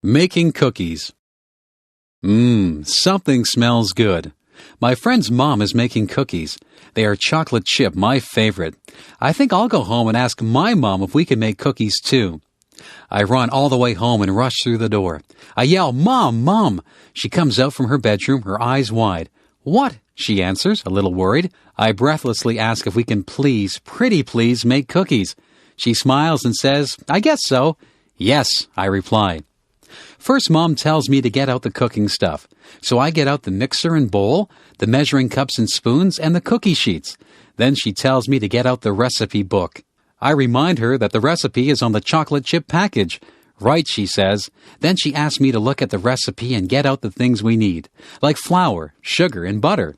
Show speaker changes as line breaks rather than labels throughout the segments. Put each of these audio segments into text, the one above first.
Making cookies. Something smells good. My friend's mom is making cookies. They are chocolate chip, my favorite. I think I'll go home and ask my mom if we can make cookies too. I run all the way home and rush through the door. I yell, "Mom, Mom!" She comes out from her bedroom, her eyes wide. "What?" she answers, a little worried. I breathlessly ask if we can please, pretty please, make cookies. She smiles and says, "I guess so." "Yes," I reply. First, Mom tells me to get out the cooking stuff. So I get out the mixer and bowl, the measuring cups and spoons, and the cookie sheets. Then she tells me to get out the recipe book. I remind her that the recipe is on the chocolate chip package. "Right," she says. Then she asks me to look at the recipe and get out the things we need, like flour, sugar, and butter.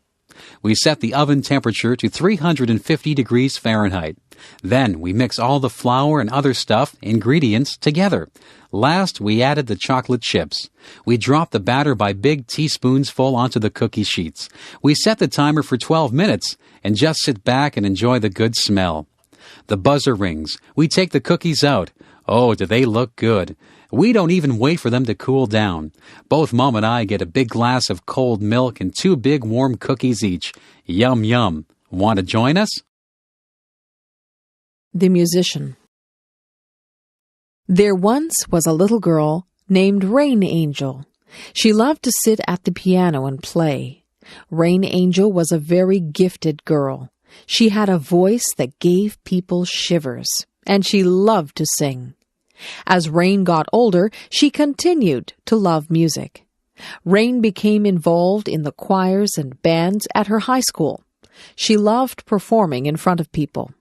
We set the oven temperature to 350 degrees Fahrenheit. Then we mix all the flour and other ingredients, together. Last, we added the chocolate chips. We dropped the batter by big teaspoons full onto the cookie sheets. We set the timer for 12 minutes and just sit back and enjoy the good smell. The buzzer rings. We take the cookies out. Oh, do they look good. We don't even wait for them to cool down. Both Mom and I get a big glass of cold milk and 2 big warm cookies each. Yum, yum. Want to join us?
The musician. There once was a little girl named Rain Angel. She loved to sit at the piano and play. Rain Angel was a very gifted girl. She had a voice that gave people shivers, and she loved to sing. As Rain got older, she continued to love music. Rain became involved in the choirs and bands at her high school. She loved performing in front of people.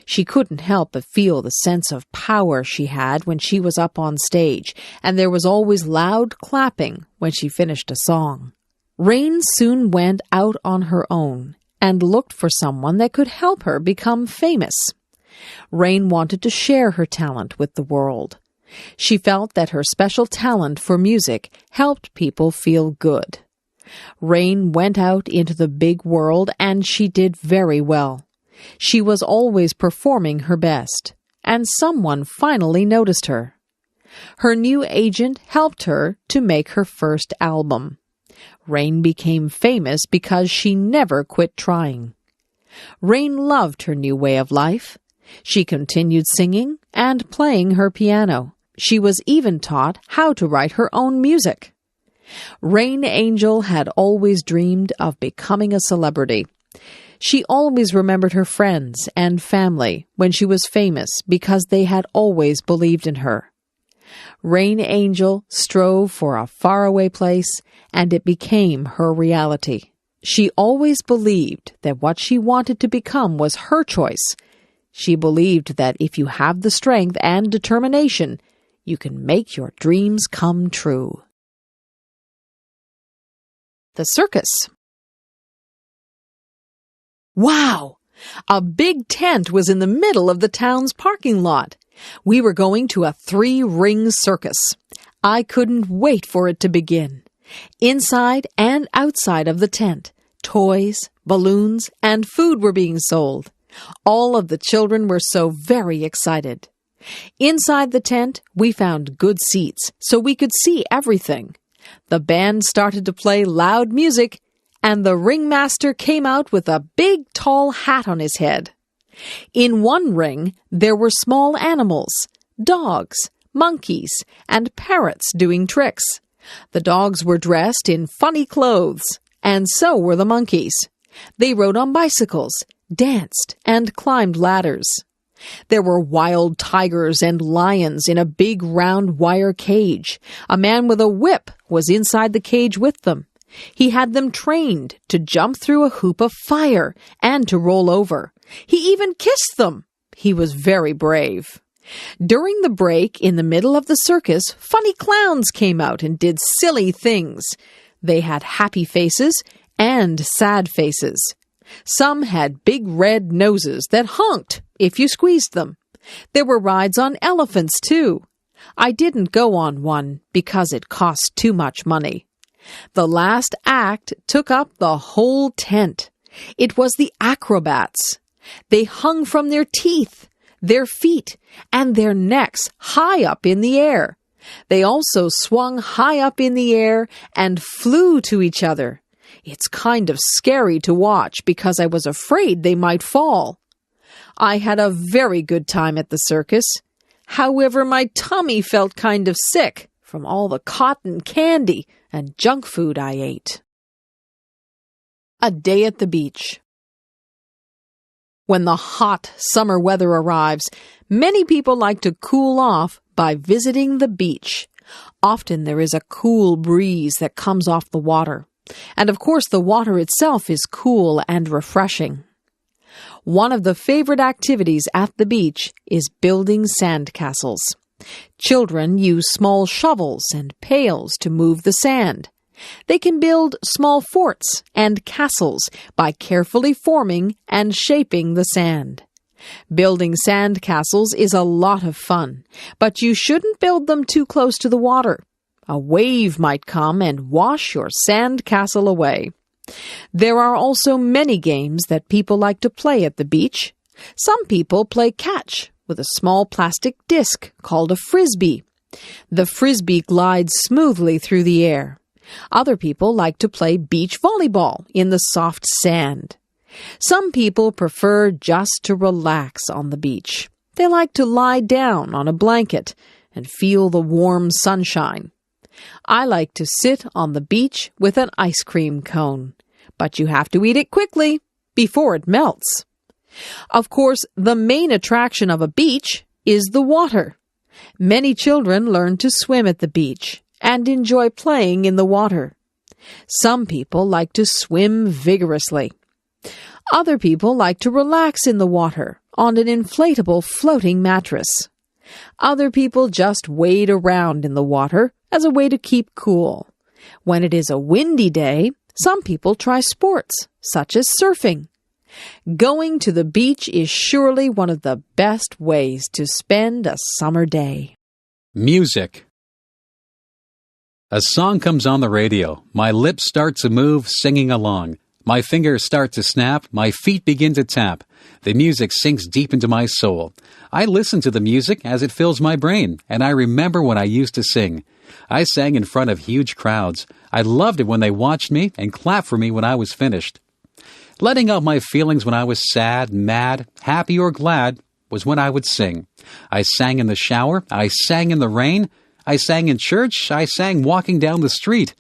She couldn't help but feel the sense of power she had when she was up on stage, and there was always loud clapping when she finished a song. Rain soon went out on her own and looked for someone that could help her become famous. Rain wanted to share her talent with the world. She felt that her special talent for music helped people feel good. Rain went out into the big world, and she did very well. She was always performing her best, and someone finally noticed her. Her new agent helped her to make her first album. Rain became famous because she never quit trying. Rain loved her new way of life. She continued singing and playing her piano. She was even taught how to write her own music. Rain Angel had always dreamed of becoming a celebrity. She always remembered her friends and family when she was famous because they had always believed in her. Rain Angel strove for a faraway place, and it became her reality. She always believed that what she wanted to become was her choice. She believed that if you have the strength and determination, you can make your dreams come true. The circus. Wow! A big tent was in the middle of the town's parking lot. We were going to a 3-ring circus. I couldn't wait for it to begin. Inside and outside of the tent, toys, balloons, and food were being sold. All of the children were so very excited. Inside the tent, we found good seats so we could see everything. The band started to play loud music, and the ringmaster came out with a big tall hat on his head. In one ring, there were small animals, dogs, monkeys, and parrots doing tricks. The dogs were dressed in funny clothes, and so were the monkeys. They rode on bicycles, danced, and climbed ladders. There were wild tigers and lions in a big round wire cage. A man with a whip was inside the cage with them. He had them trained to jump through a hoop of fire and to roll over. He even kissed them. He was very brave. During the break in the middle of the circus, funny clowns came out and did silly things. They had happy faces and sad faces. Some had big red noses that honked if you squeezed them. There were rides on elephants, too. I didn't go on one because it cost too much money. The last act took up the whole tent. It was the acrobats. They hung from their teeth, their feet, and their necks high up in the air. They also swung high up in the air and flew to each other. It's kind of scary to watch because I was afraid they might fall. I had a very good time at the circus. However, my tummy felt kind of sick from all the cotton candy and junk food I ate. A day at the beach. When the hot summer weather arrives, many people like to cool off by visiting the beach. Often there is a cool breeze that comes off the water. And of course, the water itself is cool and refreshing. One of the favorite activities at the beach is building sandcastles. Children use small shovels and pails to move the sand. They can build small forts and castles by carefully forming and shaping the sand. Building sand castles is a lot of fun, but you shouldn't build them too close to the water. A wave might come and wash your sand castle away. There are also many games that people like to play at the beach. Some people play catch with a small plastic disc called a frisbee. The frisbee glides smoothly through the air. Other people like to play beach volleyball in the soft sand. Some people prefer just to relax on the beach. They like to lie down on a blanket and feel the warm sunshine. I like to sit on the beach with an ice cream cone, but you have to eat it quickly before it melts. Of course, the main attraction of a beach is the water. Many children learn to swim at the beach and enjoy playing in the water. Some people like to swim vigorously. Other people like to relax in the water on an inflatable floating mattress. Other people just wade around in the water as a way to keep cool. When it is a windy day, some people try sports, such as surfing. Going to the beach is surely one of the best ways to spend a summer day.
Music. A song comes on the radio. My lips start to move, singing along. My fingers start to snap. My feet begin to tap. The music sinks deep into my soul. I listen to the music as it fills my brain, and I remember when I used to sing. I sang in front of huge crowds. I loved it when they watched me and clapped for me when I was finished. Letting out my feelings when I was sad, mad, happy, or glad was when I would sing. I sang in the shower. I sang in the rain. I sang in church. I sang walking down the street.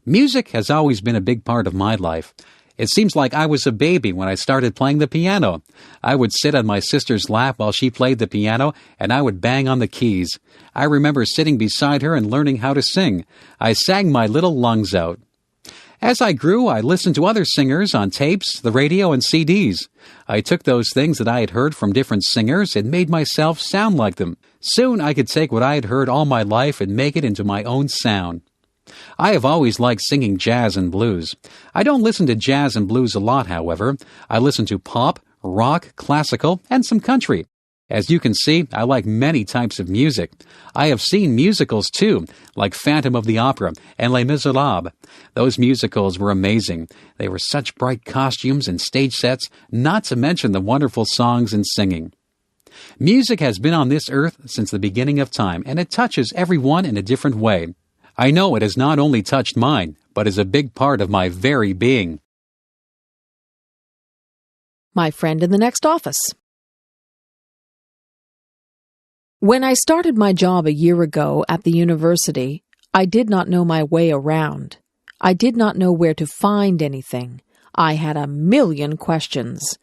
Music has always been a big part of my life. It seems like I was a baby when I started playing the piano. I would sit on my sister's lap while she played the piano, and I would bang on the keys. I remember sitting beside her and learning how to sing. I sang my little lungs out. As I grew, I listened to other singers on tapes, the radio, and CDs. I took those things that I had heard from different singers and made myself sound like them. Soon I could take what I had heard all my life and make it into my own sound. I have always liked singing jazz and blues. I don't listen to jazz and blues a lot, however. I listen to pop, rock, classical, and some country. As you can see, I like many types of music. I have seen musicals, too, like Phantom of the Opera and Les Miserables. Those musicals were amazing. They were such bright costumes and stage sets, not to mention the wonderful songs and singing. Music has been on this earth since the beginning of time, and it touches everyone in a different way. I know it has not only touched mine, but is a big part of my very being.
My friend in the next office. When I started my job a year ago at the university, I did not know my way around. I did not know where to find anything. I had a million questions.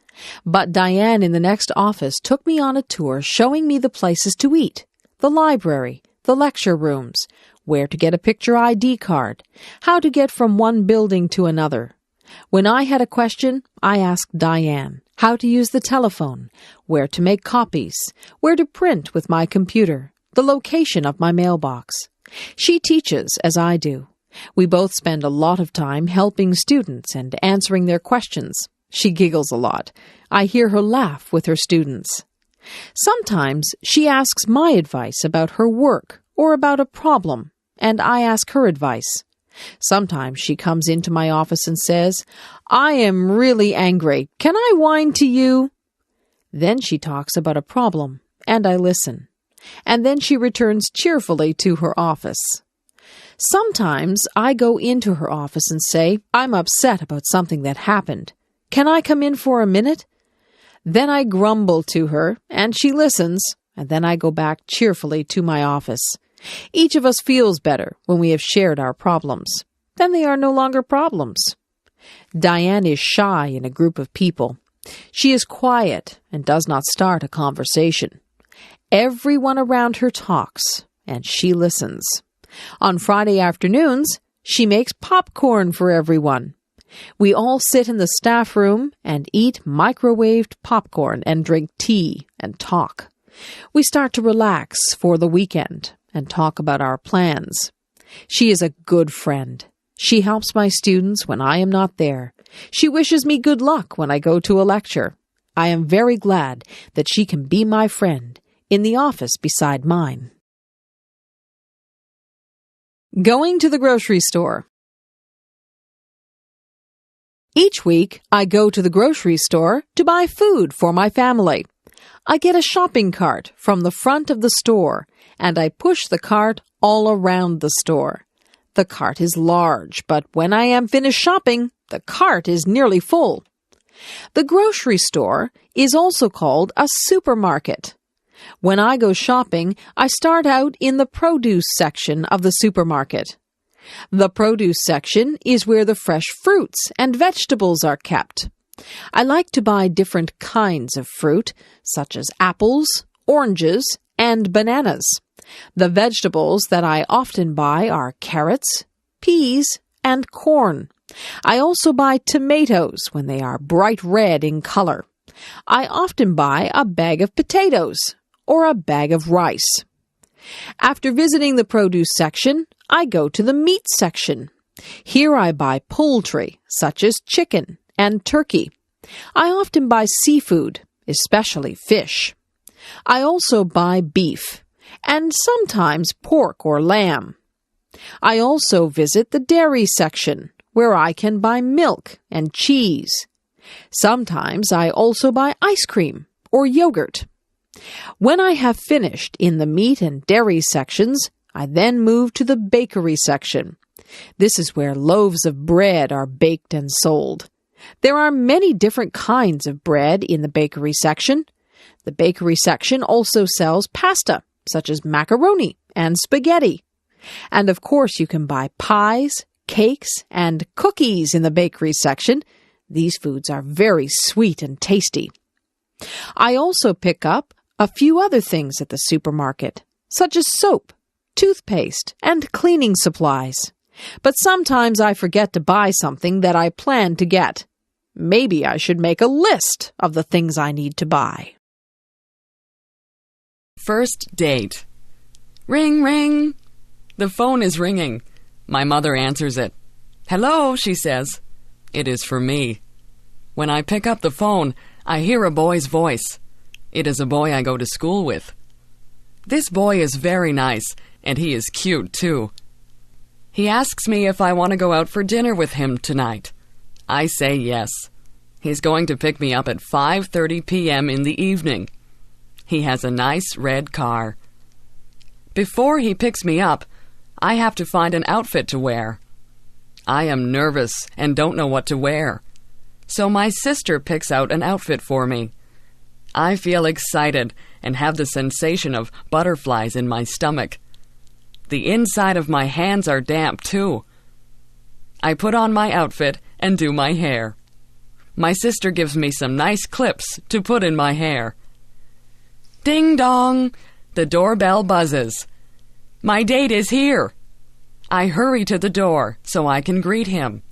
But Diane in the next office took me on a tour showing me the places to eat, the library, the lecture rooms, where to get a picture ID card, how to get from one building to another. When I had a question, I asked Diane how to use the telephone, where to make copies, where to print with my computer, the location of my mailbox. She teaches as I do. We both spend a lot of time helping students and answering their questions. She giggles a lot. I hear her laugh with her students. Sometimes she asks my advice about her work or about a problem, and I ask her advice. Sometimes she comes into my office and says, "I am really angry. Can I whine to you?" Then she talks about a problem, and I listen. and then she returns cheerfully to her office. Sometimes I go into her office and say, "I'm upset about something that happened. Can I come in for a minute?" Then I grumble to her, and she listens, and then I go back cheerfully to my office. Each of us feels better when we have shared our problems. Then they are no longer problems. Diane is shy in a group of people. She is quiet and does not start a conversation. Everyone around her talks, and she listens. On Friday afternoons, she makes popcorn for everyone. We all sit in the staff room and eat microwaved popcorn and drink tea and talk. We start to relax for the weekend and talk about our plans. She is a good friend. She helps my students when I am not there. She wishes me good luck when I go to a lecture. I am very glad that she can be my friend in the office beside mine. Going to the grocery store. Each week, I go to the grocery store to buy food for my family. I get a shopping cart from the front of the store, and I push the cart all around the store. The cart is large, but when I am finished shopping, the cart is nearly full. The grocery store is also called a supermarket. When I go shopping, I start out in the produce section of the supermarket. The produce section is where the fresh fruits and vegetables are kept. I like to buy different kinds of fruit, such as apples, oranges, and bananas. The vegetables that I often buy are carrots, peas, and corn. I also buy tomatoes when they are bright red in color. I often buy a bag of potatoes or a bag of rice. After visiting the produce section, I go to the meat section. Here I buy poultry, such as chicken and turkey. I often buy seafood, especially fish. I also buy beef, and sometimes pork or lamb. I also visit the dairy section, where I can buy milk and cheese. Sometimes I also buy ice cream or yogurt. When I have finished in the meat and dairy sections, I then move to the bakery section. This is where loaves of bread are baked and sold. There are many different kinds of bread in the bakery section. The bakery section also sells pasta, such as macaroni and spaghetti. And of course, you can buy pies, cakes, and cookies in the bakery section. These foods are very sweet and tasty. I also pick up a few other things at the supermarket, such as soap, toothpaste, and cleaning supplies. But sometimes I forget to buy something that I plan to get. Maybe I should make a list of the things I need to buy.
First date. Ring, ring. The phone is ringing. My mother answers it. Hello, she says. It is for me. When I pick up the phone, I hear a boy's voice. It is a boy I go to school with. This boy is very nice, and he is cute, too. He asks me if I want to go out for dinner with him tonight. I say yes. He's going to pick me up at 5:30 p.m. in the evening. He has a nice red car. Before he picks me up, I have to find an outfit to wear. I am nervous and don't know what to wear. So my sister picks out an outfit for me. I feel excited and have the sensation of butterflies in my stomach. The inside of my hands are damp, too. I put on my outfit and do my hair. My sister gives me some nice clips to put in my hair. Ding dong! The doorbell buzzes. My date is here. I hurry to the door so I can greet him.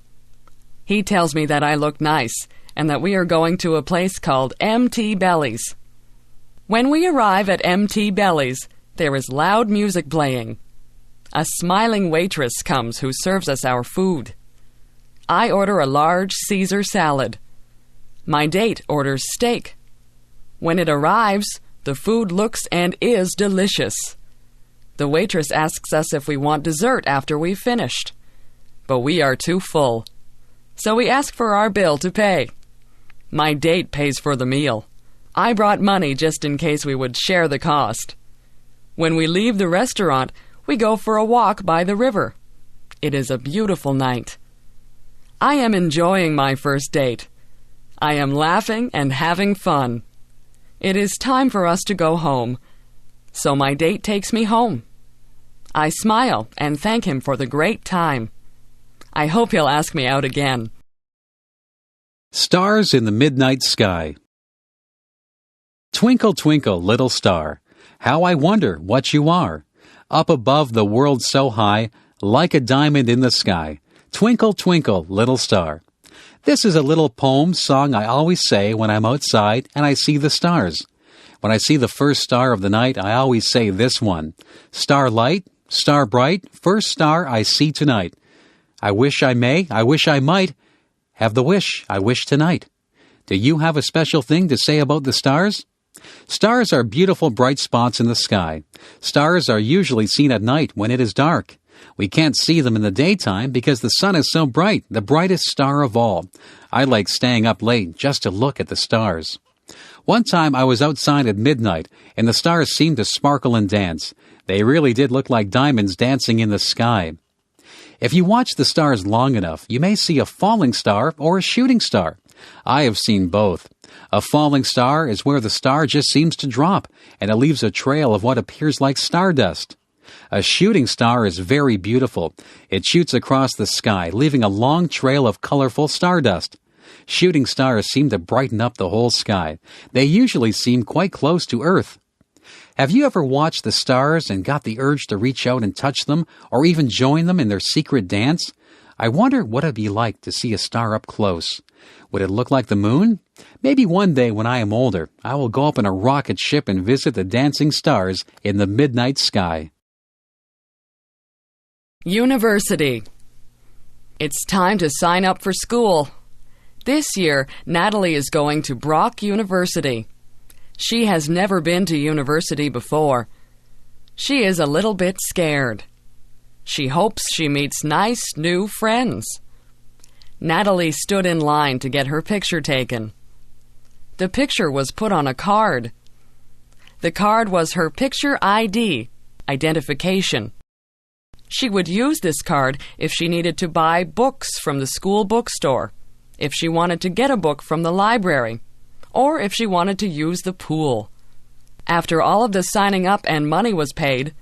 He tells me that I look nice and that we are going to a place called MT Belly's. When we arrive at MT Belly's, there is loud music playing. A smiling waitress comes who serves us our food. I order a large Caesar salad. My date orders steak. When it arrives, the food looks and is delicious. The waitress asks us if we want dessert after we've finished. But we are too full. So we ask for our bill to pay. My date pays for the meal. I brought money just in case we would share the cost. When we leave the restaurant, we go for a walk by the river. It is a beautiful night. I am enjoying my first date. I am laughing and having fun. It is time for us to go home. So my date takes me home. I smile and thank him for the great time. I hope he'll ask me out again.
Stars in the midnight sky. Twinkle, twinkle, little star, how I wonder what you are. Up above the world so high, like a diamond in the sky. Twinkle, twinkle, little star. This is a little poem song I always say when I'm outside and I see the stars. When I see the first star of the night, I always say this one. Starlight, star bright, first star I see tonight. I wish I may, I wish I might, have the wish I wish tonight. Do you have a special thing to say about the stars? Stars are beautiful bright spots in the sky. Stars are usually seen at night when it is dark. We can't see them in the daytime because the sun is so bright, the brightest star of all. I like staying up late just to look at the stars. One time I was outside at midnight, and the stars seemed to sparkle and dance. They really did look like diamonds dancing in the sky. If you watch the stars long enough, you may see a falling star or a shooting star. I have seen both. A falling star is where the star just seems to drop, and it leaves a trail of what appears like stardust. A shooting star is very beautiful. It shoots across the sky, leaving a long trail of colorful stardust. Shooting stars seem to brighten up the whole sky. They usually seem quite close to Earth. Have you ever watched the stars and got the urge to reach out and touch them, or even join them in their secret dance? I wonder what it'd be like to see a star up close. Would it look like the moon? Maybe one day when I am older, I will go up in a rocket ship and visit the dancing stars in the midnight sky.
University. It's time to sign up for school. This year, Natalie is going to Brock University. She has never been to university before. She is a little bit scared. She hopes she meets nice new friends. Natalie stood in line to get her picture taken. The picture was put on a card. The card was her picture ID, identification. She would use this card if she needed to buy books from the school bookstore, if she wanted to get a book from the library, or if she wanted to use the pool. After all of the signing up and money was paid,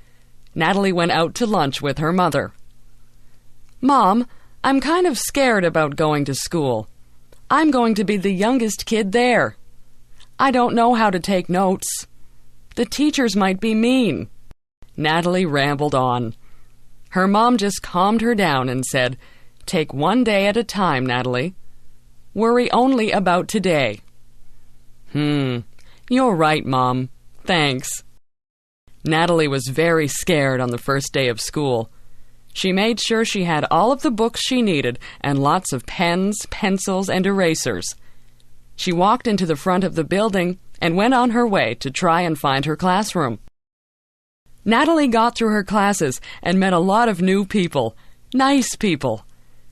Natalie went out to lunch with her mother. "Mom, I'm kind of scared about going to school. I'm going to be the youngest kid there. I don't know how to take notes. The teachers might be mean." Natalie rambled on. Her mom just calmed her down and said, "Take one day at a time, Natalie. Worry only about today." You're right, Mom. Thanks." Natalie was very scared on the first day of school. She made sure she had all of the books she needed and lots of pens, pencils, and erasers. She walked into the front of the building and went on her way to try and find her classroom. Natalie got through her classes and met a lot of new people, nice people.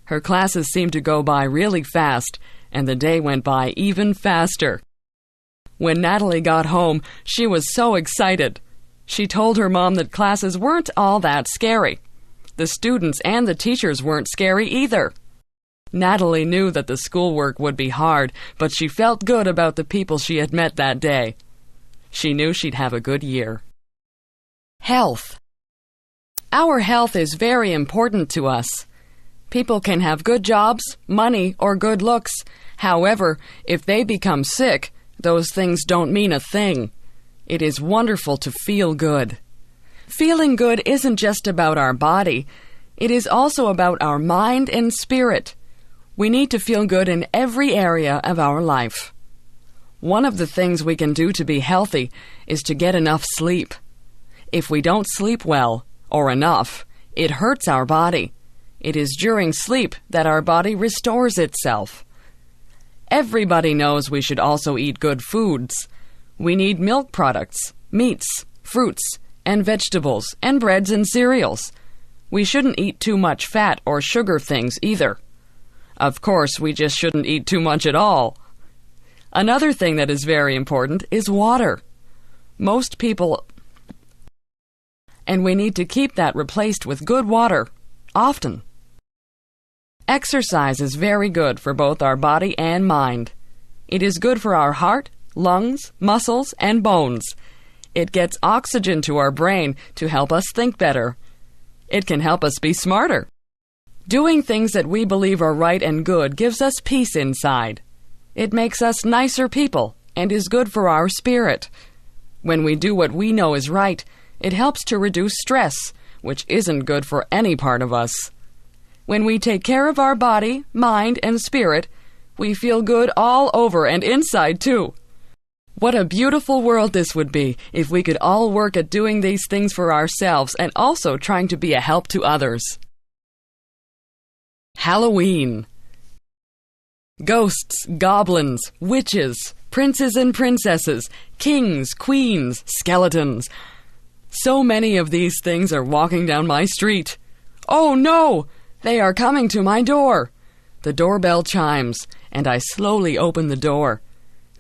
Her classes seemed to go by really fast, and the day went by even faster. When Natalie got home, she was so excited. She told her mom that classes weren't all that scary. The students and the teachers weren't scary either. Natalie knew that the schoolwork would be hard, but she felt good about the people she had met that day. She knew she'd have a good year. Health. Our health is very important to us. People can have good jobs, money, or good looks. However, if they become sick, those things don't mean a thing. It is wonderful to feel good. Feeling good isn't just about our body. It is also about our mind and spirit. We need to feel good in every area of our life. One of the things we can do to be healthy is to get enough sleep. If we don't sleep well, or enough, it hurts our body. It is during sleep that our body restores itself. Everybody knows we should also eat good foods. We need milk products, meats, fruits, and vegetables, and breads and cereals. We shouldn't eat too much fat or sugar things either. Of course, we just shouldn't eat too much at all. Another thing that is very important is water. Most people and we need to keep that replaced with good water, often. Exercise is very good for both our body and mind. It is good for our heart, lungs, muscles, and bones. It gets oxygen to our brain to help us think better. It can help us be smarter. Doing things that we believe are right and good gives us peace inside. It makes us nicer people and is good for our spirit. When we do what we know is right, it helps to reduce stress, which isn't good for any part of us. When we take care of our body, mind, and spirit, we feel good all over and inside too. What a beautiful world this would be if we could all work at doing these things for ourselves and also trying to be a help to others. Halloween. Ghosts, goblins, witches, princes and princesses, kings, queens, skeletons. So many of these things are walking down my street. Oh no! They are coming to my door. The doorbell chimes, and I slowly open the door.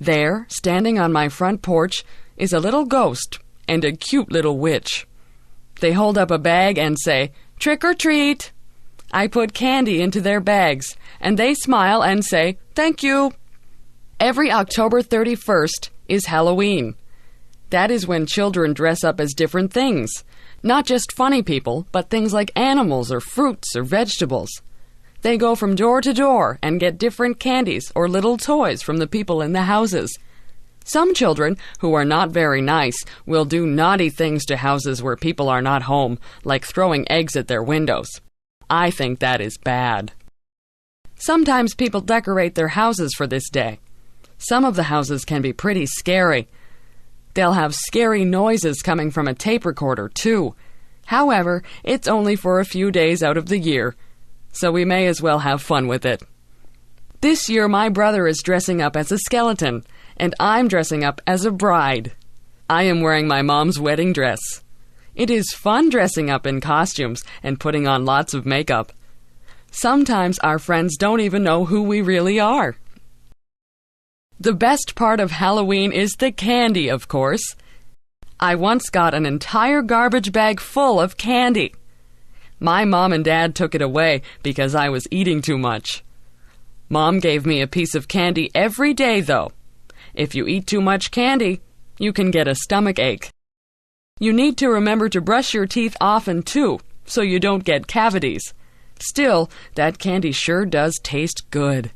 There, standing on my front porch, is a little ghost and a cute little witch. They hold up a bag and say, "Trick or treat." I put candy into their bags, and they smile and say, "Thank you." Every October 31st is Halloween. That is when children dress up as different things. Not just funny people, but things like animals or fruits or vegetables. They go from door to door and get different candies or little toys from the people in the houses. Some children, who are not very nice, will do naughty things to houses where people are not home, like throwing eggs at their windows. I think that is bad. Sometimes people decorate their houses for this day. Some of the houses can be pretty scary. They'll have scary noises coming from a tape recorder, too. However, it's only for a few days out of the year, so we may as well have fun with it. This year, my brother is dressing up as a skeleton, and I'm dressing up as a bride. I am wearing my mom's wedding dress. It is fun dressing up in costumes and putting on lots of makeup. Sometimes our friends don't even know who we really are. The best part of Halloween is the candy, of course. I once got an entire garbage bag full of candy. My mom and dad took it away because I was eating too much. Mom gave me a piece of candy every day, though. If you eat too much candy, you can get a stomach ache. You need to remember to brush your teeth often, too, so you don't get cavities. Still, that candy sure does taste good.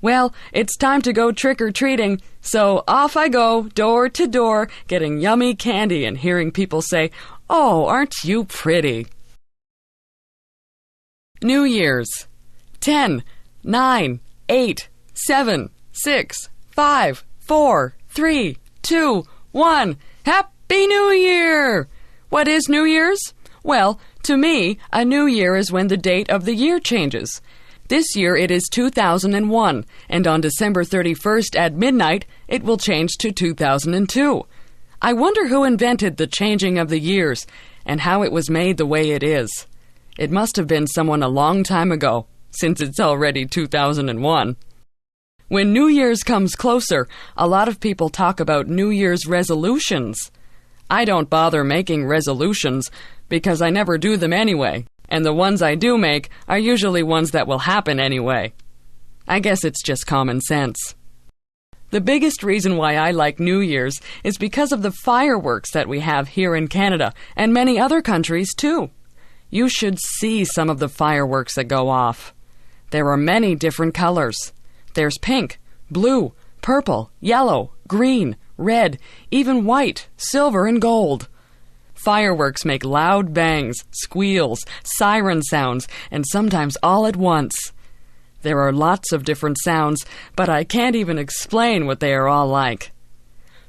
Well, it's time to go trick-or-treating, so off I go, door to door, getting yummy candy and hearing people say, "Oh, aren't you pretty?" New Year's. 10, 9, 8, 7, 6, 5, 4, 3, 2, 1. Happy New Year! What is New Year's? Well, to me, a new year is when the date of the year changes. This year it is 2001, and on December 31st at midnight, it will change to 2002. I wonder who invented the changing of the years, and how it was made the way it is. It must have been someone a long time ago, since it's already 2001. When New Year's comes closer, a lot of people talk about New Year's resolutions. I don't bother making resolutions, because I never do them anyway. And the ones I do make are usually ones that will happen anyway. I guess it's just common sense. The biggest reason why I like New Year's is because of the fireworks that we have here in Canada and many other countries too. You should see some of the fireworks that go off. There are many different colors. There's pink, blue, purple, yellow, green, red, even white, silver, and gold. Fireworks make loud bangs, squeals, siren sounds, and sometimes all at once. There are lots of different sounds, but I can't even explain what they are all like.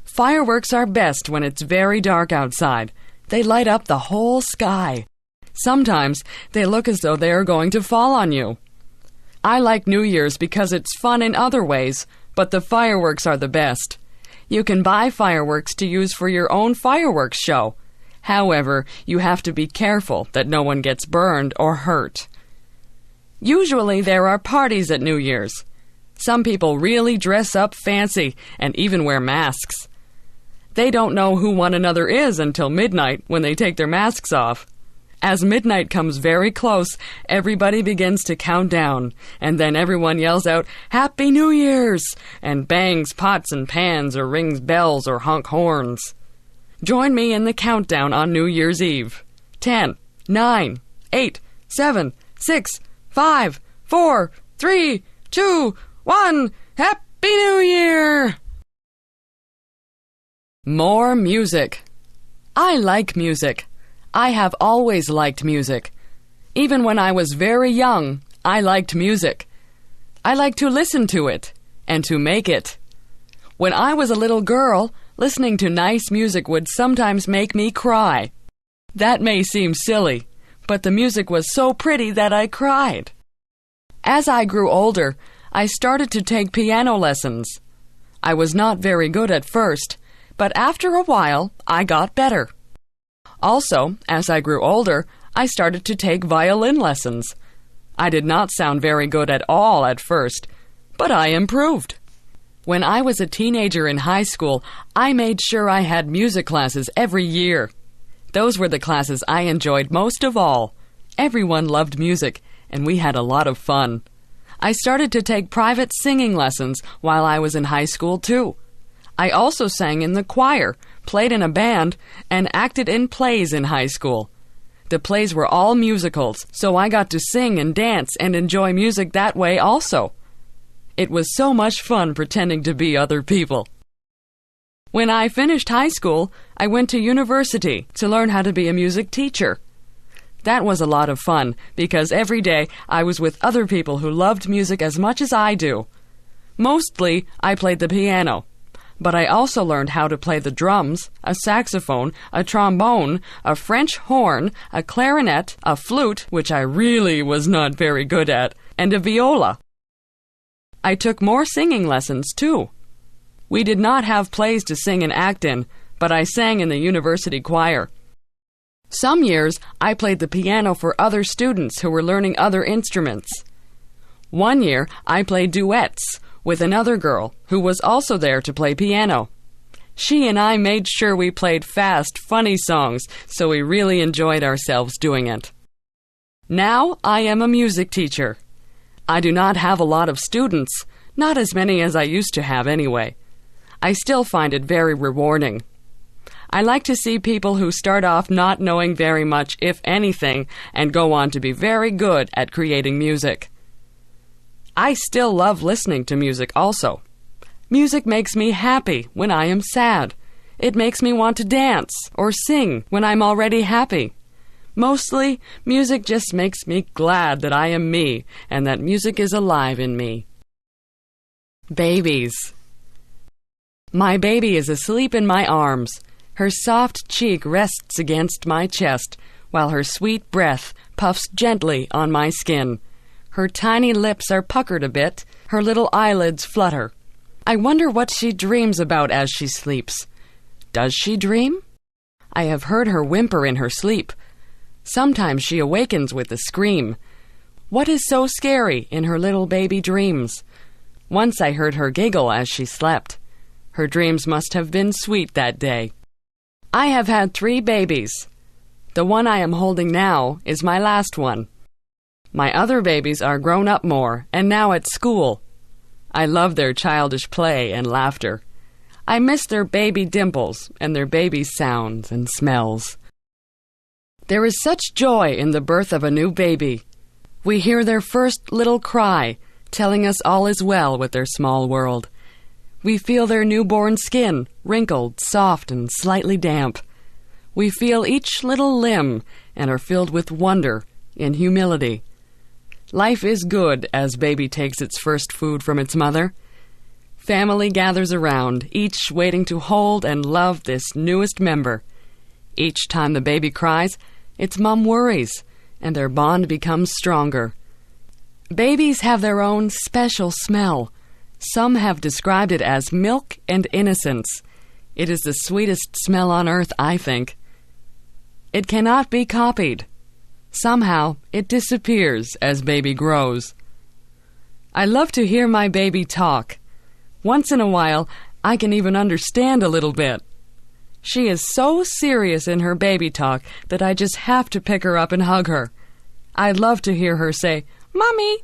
Fireworks are best when it's very dark outside. They light up the whole sky. Sometimes they look as though they are going to fall on you. I like New Year's because it's fun in other ways, but the fireworks are the best. You can buy fireworks to use for your own fireworks show. However, you have to be careful that no one gets burned or hurt. Usually there are parties at New Year's. Some people really dress up fancy and even wear masks. They don't know who one another is until midnight when they take their masks off. As midnight comes very close, everybody begins to count down, and then everyone yells out, "Happy New Year's!" and bangs pots and pans or rings bells or honk horns. Join me in the countdown on New Year's Eve. 10, 9, 8, 7, 6, 5, 4, 3, 2, 1. Happy New Year! More music. I like music. I have always liked music. Even when I was very young, I liked music. I liked to listen to it and to make it. When I was a little girl, listening to nice music would sometimes make me cry. That may seem silly, but the music was so pretty that I cried. As I grew older, I started to take piano lessons. I was not very good at first, but after a while, I got better. Also, as I grew older, I started to take violin lessons. I did not sound very good at all at first, but I improved. When I was a teenager in high school, I made sure I had music classes every year. Those were the classes I enjoyed most of all. Everyone loved music, and we had a lot of fun. I started to take private singing lessons while I was in high school, too. I also sang in the choir, played in a band, and acted in plays in high school. The plays were all musicals, so I got to sing and dance and enjoy music that way also. It was so much fun pretending to be other people. When I finished high school, I went to university to learn how to be a music teacher. That was a lot of fun because every day I was with other people who loved music as much as I do. Mostly, I played the piano. But I also learned how to play the drums, a saxophone, a trombone, a French horn, a clarinet, a flute, which I really was not very good at, and a viola. I took more singing lessons, too. We did not have plays to sing and act in, but I sang in the university choir. Some years, I played the piano for other students who were learning other instruments. One year, I played duets with another girl who was also there to play piano. She and I made sure we played fast, funny songs, so we really enjoyed ourselves doing it. Now I am a music teacher. I do not have a lot of students, not as many as I used to have anyway. I still find it very rewarding. I like to see people who start off not knowing very much, if anything, and go on to be very good at creating music. I still love listening to music also. Music makes me happy when I am sad. It makes me want to dance or sing when I'm already happy. Mostly, music just makes me glad that I am me and that music is alive in me. Babies. My baby is asleep in my arms. Her soft cheek rests against my chest, while her sweet breath puffs gently on my skin. Her tiny lips are puckered a bit, her little eyelids flutter. I wonder what she dreams about as she sleeps. Does she dream? I have heard her whimper in her sleep. Sometimes she awakens with a scream. What is so scary in her little baby dreams? Once I heard her giggle as she slept. Her dreams must have been sweet that day. I have had 3 babies. The one I am holding now is my last one. My other babies are grown up more and now at school. I love their childish play and laughter. I miss their baby dimples and their baby sounds and smells. There is such joy in the birth of a new baby. We hear their first little cry, telling us all is well with their small world. We feel their newborn skin, wrinkled, soft, and slightly damp. We feel each little limb and are filled with wonder and humility. Life is good as baby takes its first food from its mother. Family gathers around, each waiting to hold and love this newest member. Each time the baby cries, its mom worries, and their bond becomes stronger. Babies have their own special smell. Some have described it as milk and innocence. It is the sweetest smell on earth, I think. It cannot be copied. Somehow, it disappears as baby grows. I love to hear my baby talk. Once in a while, I can even understand a little bit. She is so serious in her baby talk that I just have to pick her up and hug her. I love to hear her say, "Mommy."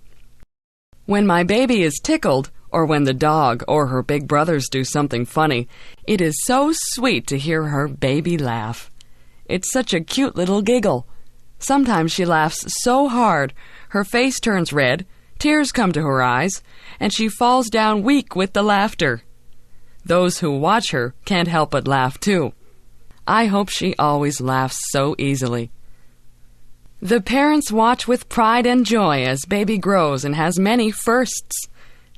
When my baby is tickled, or when the dog or her big brothers do something funny, it is so sweet to hear her baby laugh. It's such a cute little giggle. Sometimes she laughs so hard, her face turns red, tears come to her eyes, and she falls down weak with the laughter. Those who watch her can't help but laugh too. I hope she always laughs so easily. The parents watch with pride and joy as baby grows and has many firsts.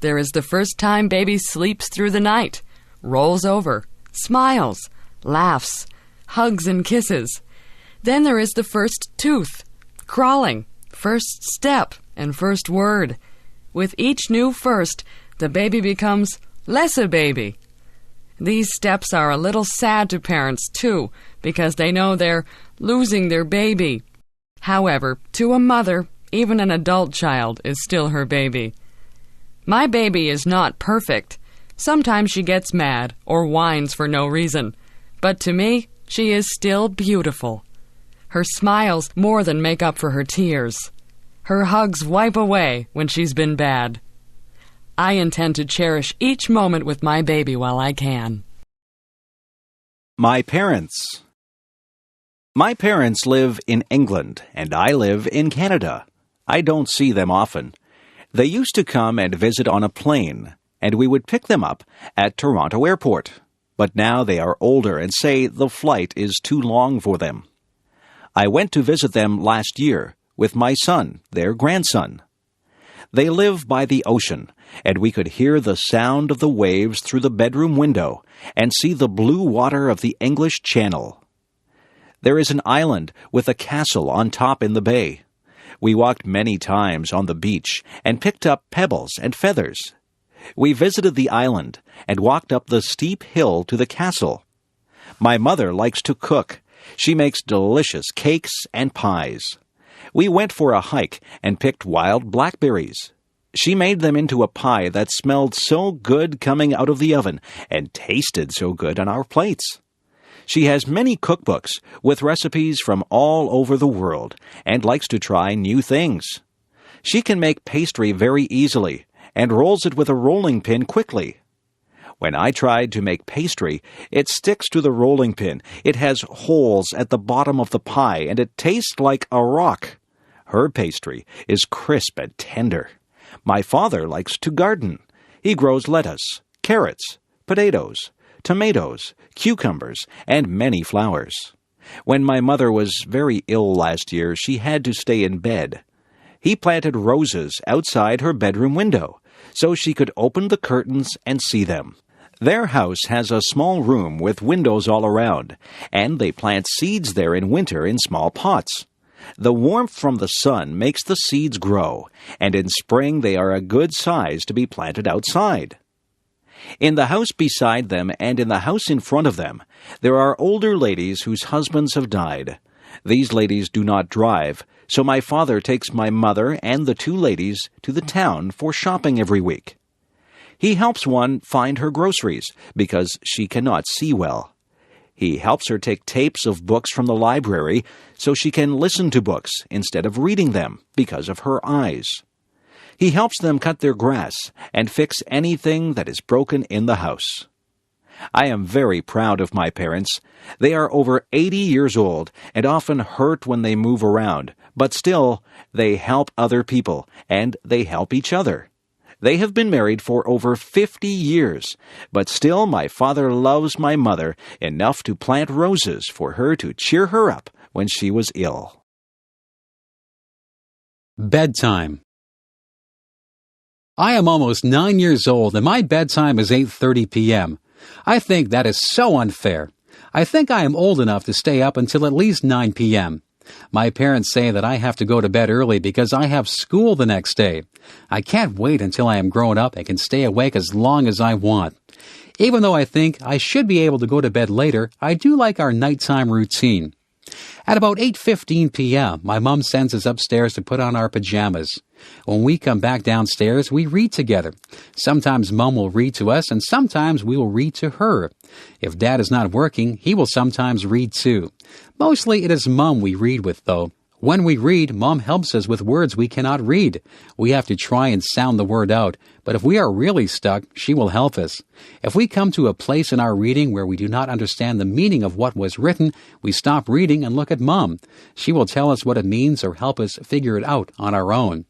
There is the first time baby sleeps through the night, rolls over, smiles, laughs, hugs and kisses. Then there is the first tooth, crawling, first step, and first word. With each new first, the baby becomes less a baby. These steps are a little sad to parents, too, because they know they're losing their baby. However, to a mother, even an adult child is still her baby. My baby is not perfect. Sometimes she gets mad or whines for no reason. But to me, she is still beautiful. Her smiles more than make up for her tears. Her hugs wipe away when she's been bad. I intend to cherish each moment with my baby while I can.
My parents. My parents live in England, and I live in Canada. I don't see them often. They used to come and visit on a plane, and we would pick them up at Toronto Airport. But now they are older and say the flight is too long for them. I went to visit them last year with my son, their grandson. They live by the ocean, and we could hear the sound of the waves through the bedroom window and see the blue water of the English Channel. There is an island with a castle on top in the bay. We walked many times on the beach and picked up pebbles and feathers. We visited the island and walked up the steep hill to the castle. My mother likes to cook. She makes delicious cakes and pies. We went for a hike and picked wild blackberries. She made them into a pie that smelled so good coming out of the oven and tasted so good on our plates. She has many cookbooks with recipes from all over the world and likes to try new things. She can make pastry very easily and rolls it with a rolling pin quickly. When I tried to make pastry, it sticks to the rolling pin. It has holes at the bottom of the pie, and it tastes like a rock. Her pastry is crisp and tender. My father likes to garden. He grows lettuce, carrots, potatoes, tomatoes, cucumbers, and many flowers. When my mother was very ill last year, she had to stay in bed. He planted roses outside her bedroom window, so she could open the curtains and see them. Their house has a small room with windows all around, and they plant seeds there in winter in small pots. The warmth from the sun makes the seeds grow, and in spring they are a good size to be planted outside. In the house beside them and in the house in front of them, there are older ladies whose husbands have died. These ladies do not drive, so my father takes my mother and the two ladies to the town for shopping every week. He helps one find her groceries because she cannot see well. He helps her take tapes of books from the library so she can listen to books instead of reading them because of her eyes. He helps them cut their grass and fix anything that is broken in the house. I am very proud of my parents. They are over 80 years old and often hurt when they move around, but still, they help other people and they help each other. They have been married for over 50 years, but still my father loves my mother enough to plant roses for her to cheer her up when she was ill.
Bedtime. I am almost 9 years old and my bedtime is 8:30 p.m. I think that is so unfair. I think I am old enough to stay up until at least 9 p.m. My parents say that I have to go to bed early because I have school the next day. I can't wait until I am grown up and can stay awake as long as I want. Even though I think I should be able to go to bed later, I do like our nighttime routine. At about 8:15 p.m., my mom sends us upstairs to put on our pajamas. When we come back downstairs, we read together. Sometimes Mom will read to us, and sometimes we will read to her. If Dad is not working, he will sometimes read too. Mostly it is Mom we read with, though. When we read, Mom helps us with words we cannot read. We have to try and sound the word out, but if we are really stuck, she will help us. If we come to a place in our reading where we do not understand the meaning of what was written, we stop reading and look at Mom. She will tell us what it means or help us figure it out on our own.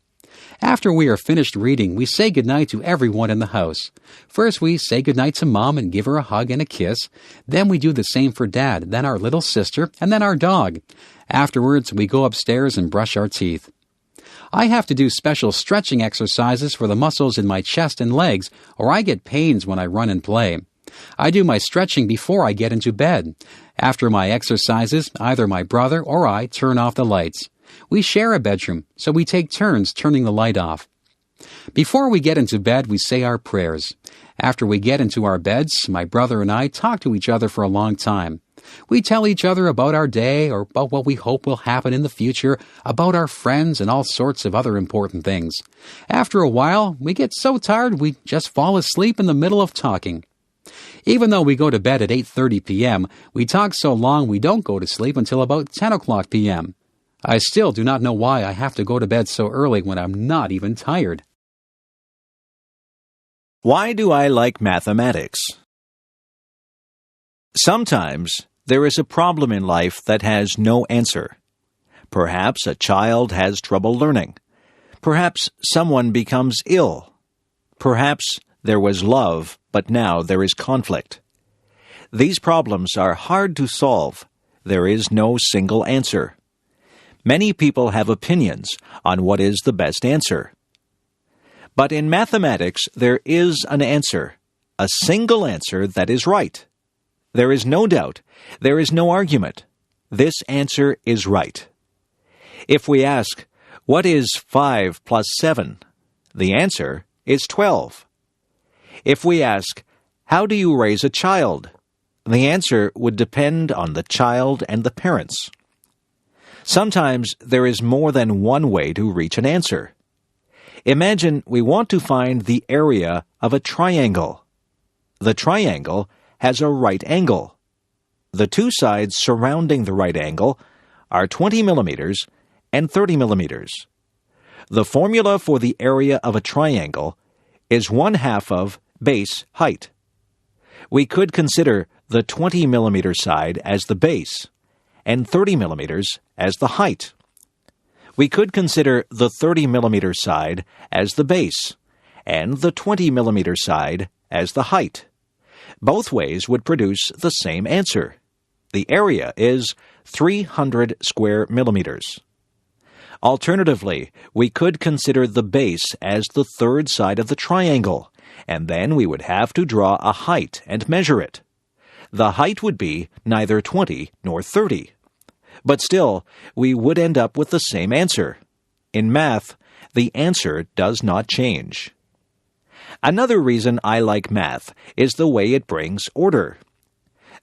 After we are finished reading, we say goodnight to everyone in the house. First, we say goodnight to Mom and give her a hug and a kiss. Then we do the same for Dad, then our little sister, and then our dog. Afterwards, we go upstairs and brush our teeth. I have to do special stretching exercises for the muscles in my chest and legs, or I get pains when I run and play. I do my stretching before I get into bed. After my exercises, either my brother or I turn off the lights. We share a bedroom, so we take turns turning the light off. Before we get into bed, we say our prayers. After we get into our beds, my brother and I talk to each other for a long time. We tell each other about our day or about what we hope will happen in the future, about our friends and all sorts of other important things. After a while, we get so tired we just fall asleep in the middle of talking. Even though we go to bed at 8:30 p.m., we talk so long we don't go to sleep until about 10 o'clock p.m. I still do not know why I have to go to bed so early when I'm not even tired.
Why do I like mathematics? Sometimes there is a problem in life that has no answer. Perhaps a child has trouble learning. Perhaps someone becomes ill. Perhaps there was love, but now there is conflict. These problems are hard to solve. There is no single answer. Many people have opinions on what is the best answer. But in mathematics, there is an answer, a single answer that is right. There is no doubt. There is no argument. This answer is right. If we ask, what is 5 plus 7? The answer is 12. If we ask, how do you raise a child? The answer would depend on the child and the parents. Sometimes there is more than one way to reach an answer. Imagine we want to find the area of a triangle. The triangle has a right angle. The two sides surrounding the right angle are 20 millimeters and 30 millimeters. The formula for the area of a triangle is 1/2 of base height. We could consider the 20 millimeter side as the base and 30 millimeters as the height. We could consider the 30 millimeter side as the base and the 20 millimeter side as the height. Both ways would produce the same answer. The area is 300 square millimeters. Alternatively, we could consider the base as the third side of the triangle, and then we would have to draw a height and measure it. The height would be neither 20 nor 30. But still, we would end up with the same answer. In math, the answer does not change. Another reason I like math is the way it brings order.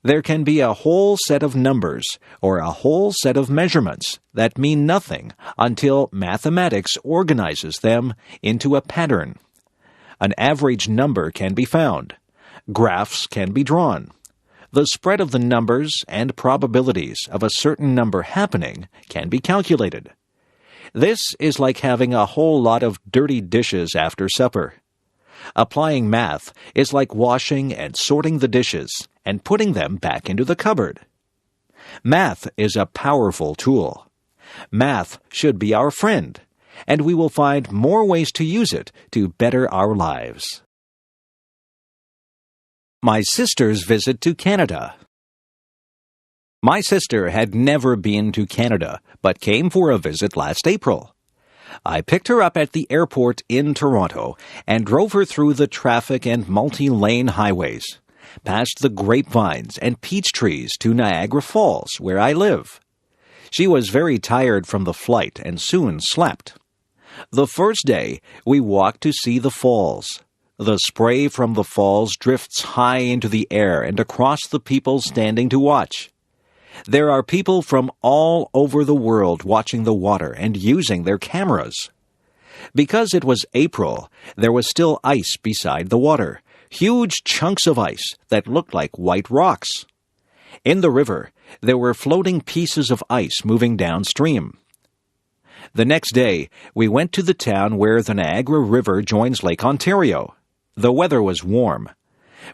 There can be a whole set of numbers or a whole set of measurements that mean nothing until mathematics organizes them into a pattern. An average number can be found. Graphs can be drawn. The spread of the numbers and probabilities of a certain number happening can be calculated. This is like having a whole lot of dirty dishes after supper. Applying math is like washing and sorting the dishes and putting them back into the cupboard. Math is a powerful tool. Math should be our friend, and we will find more ways to use it to better our lives. My sister's visit to Canada. My sister had never been to Canada, but came for a visit last April. I picked her up at the airport in Toronto and drove her through the traffic and multi-lane highways, past the grapevines and peach trees to Niagara Falls, where I live. She was very tired from the flight and soon slept. The first day, we walked to see the falls. The spray from the falls drifts high into the air and across the people standing to watch. There are people from all over the world watching the water and using their cameras. Because it was April, there was still ice beside the water, huge chunks of ice that looked like white rocks. In the river, there were floating pieces of ice moving downstream. The next day, we went to the town where the Niagara River joins Lake Ontario. The weather was warm.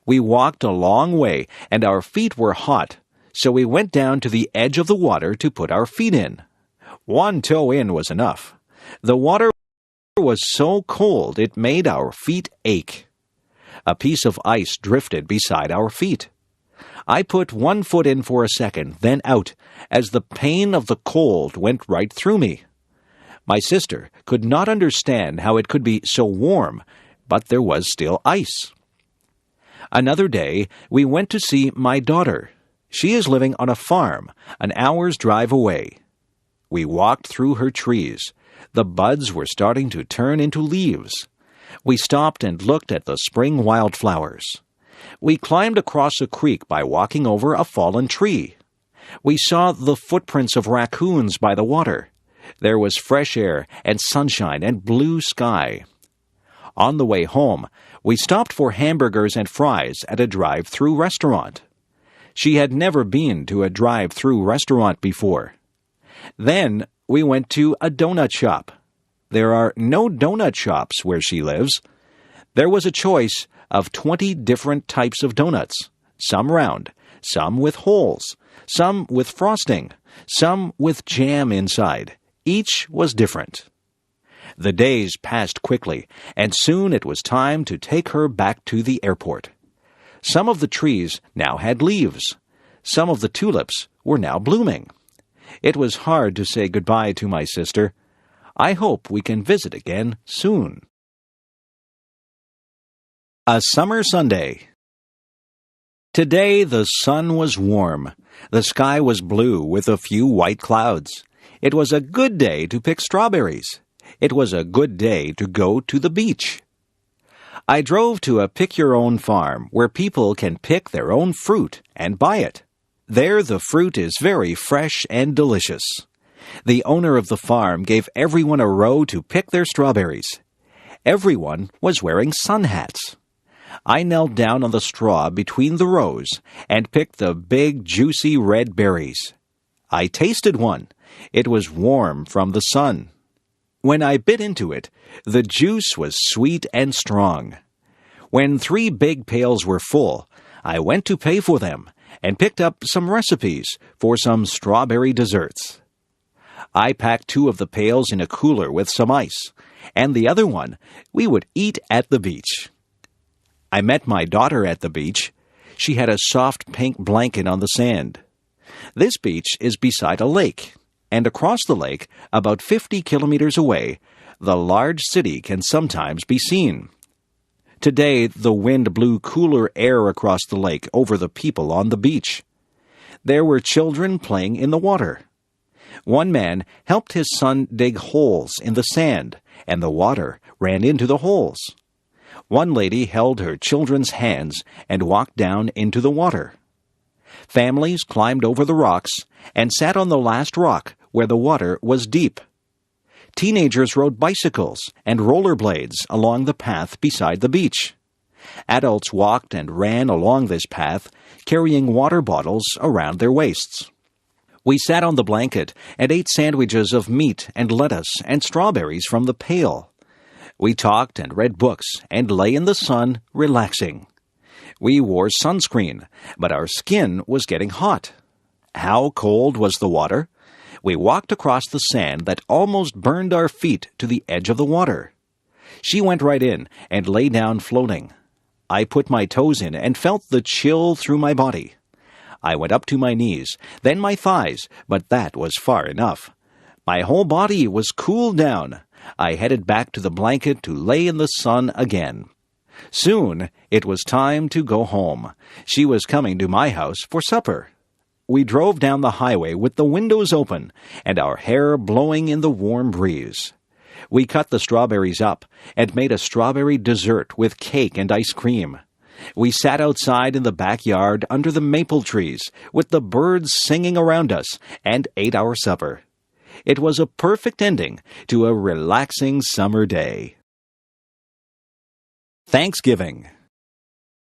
We walked a long way, and our feet were hot, so we went down to the edge of the water to put our feet in. One toe in was enough. The water was so cold it made our feet ache. A piece of ice drifted beside our feet. I put one foot in for a second, then out, as the pain of the cold went right through me. My sister could not understand how it could be so warm, but there was still ice. Another day, we went to see my daughter. She is living on a farm, an hour's drive away. We walked through her trees. The buds were starting to turn into leaves. We stopped and looked at the spring wildflowers. We climbed across a creek by walking over a fallen tree. We saw the footprints of raccoons by the water. There was fresh air and sunshine and blue sky. On the way home, we stopped for hamburgers and fries at a drive-through restaurant. She had never been to a drive-through restaurant before. Then we went to a donut shop. There are no donut shops where she lives. There was a choice of 20 different types of donuts, some round, some with holes, some with frosting, some with jam inside. Each was different. The days passed quickly, and soon it was time to take her back to the airport. Some of the trees now had leaves. Some of the tulips were now blooming. It was hard to say goodbye to my sister. I hope we can visit again soon. A summer Sunday. Today the sun was warm. The sky was blue with a few white clouds. It was a good day to pick strawberries. It was a good day to go to the beach. I drove to a pick-your-own farm where people can pick their own fruit and buy it. There the fruit is very fresh and delicious. The owner of the farm gave everyone a row to pick their strawberries. Everyone was wearing sun hats. I knelt down on the straw between the rows and picked the big, juicy red berries. I tasted one. It was warm from the sun. When I bit into it, the juice was sweet and strong. When 3 big pails were full, I went to pay for them and picked up some recipes for some strawberry desserts. I packed 2 of the pails in a cooler with some ice, and the other one we would eat at the beach. I met my daughter at the beach. She had a soft pink blanket on the sand. This beach is beside a lake, and across the lake, about 50 kilometers away, the large city can sometimes be seen. Today, the wind blew cooler air across the lake over the people on the beach. There were children playing in the water. One man helped his son dig holes in the sand, and the water ran into the holes. One lady held her children's hands and walked down into the water. Families climbed over the rocks and sat on the last rock where the water was deep. Teenagers rode bicycles and rollerblades along the path beside the beach. Adults walked and ran along this path, carrying water bottles around their waists. We sat on the blanket and ate sandwiches of meat and lettuce and strawberries from the pail. We talked and read books and lay in the sun, relaxing. We wore sunscreen, but our skin was getting hot. How cold was the water? We walked across the sand that almost burned our feet to the edge of the water. She went right in and lay down floating. I put my toes in and felt the chill through my body. I went up to my knees, then my thighs, but that was far enough. My whole body was cooled down. I headed back to the blanket to lay in the sun again. Soon it was time to go home. She was coming to my house for supper. We drove down the highway with the windows open and our hair blowing in the warm breeze. We cut the strawberries up and made a strawberry dessert with cake and ice cream. We sat outside in the backyard under the maple trees, with the birds singing around us, and ate our supper. It was a perfect ending to a relaxing summer day. Thanksgiving.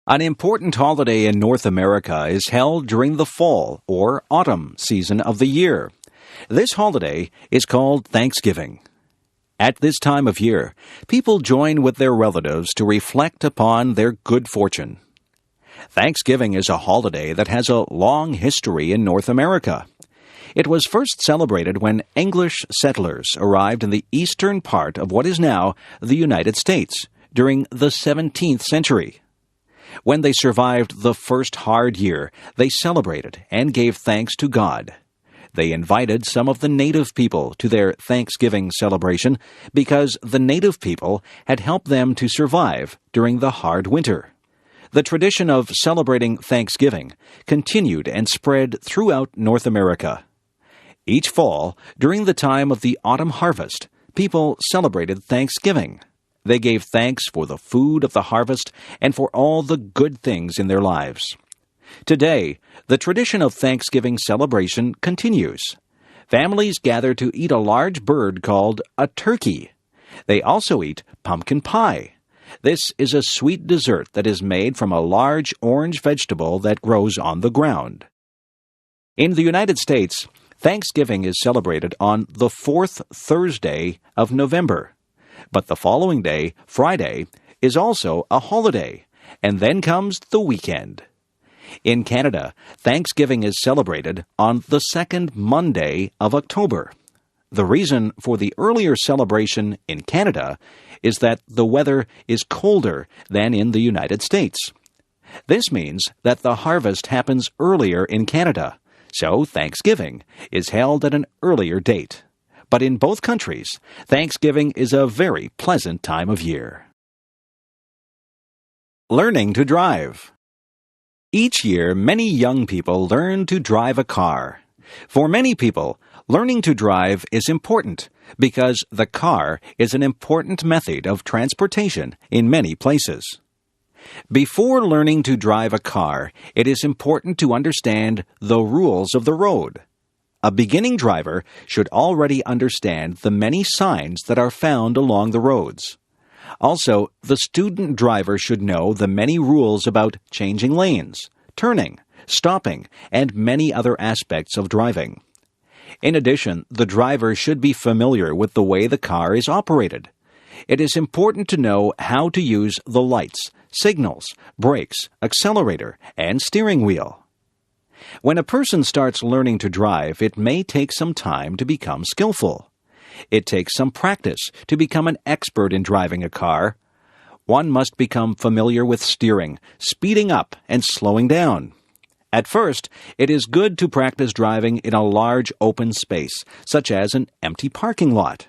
An important holiday in North America is held during the fall or autumn season of the year. This holiday is called Thanksgiving. At this time of year, people join with their relatives to reflect upon their good fortune. Thanksgiving is a holiday that has a long history in North America. It was first celebrated when English settlers arrived in the eastern part of what is now the United States during the 17th century. When they survived the first hard year, they celebrated and gave thanks to God. They invited some of the native people to their Thanksgiving celebration because the native people had helped them to survive during the hard winter. The tradition of celebrating Thanksgiving continued and spread throughout North America. Each fall, during the time of the autumn harvest, people celebrated Thanksgiving. They gave thanks for the food of the harvest and for all the good things in their lives. Today, the tradition of Thanksgiving celebration continues. Families gather to eat a large bird called a turkey. They also eat pumpkin pie. This is a sweet dessert that is made from a large orange vegetable that grows on the ground. In the United States, Thanksgiving is celebrated on the fourth Thursday of November. But the following day, Friday, is also a holiday, and then comes the weekend. In Canada, Thanksgiving is celebrated on the second Monday of October. The reason for the earlier celebration in Canada is that the weather is colder than in the United States. This means that the harvest happens earlier in Canada, so Thanksgiving is held at an earlier date. But in both countries, Thanksgiving is a very pleasant time of year. Learning to drive. Each year, many young people learn to drive a car. For many people, learning to drive is important because the car is an important method of transportation in many places. Before learning to drive a car, it is important to understand the rules of the road. A beginning driver should already understand the many signs that are found along the roads. Also, the student driver should know the many rules about changing lanes, turning, stopping, and many other aspects of driving. In addition, the driver should be familiar with the way the car is operated. It is important to know how to use the lights, signals, brakes, accelerator, and steering wheel. When a person starts learning to drive, it may take some time to become skillful. It takes some practice to become an expert in driving a car. One must become familiar with steering, speeding up, and slowing down. At first, it is good to practice driving in a large open space, such as an empty parking lot.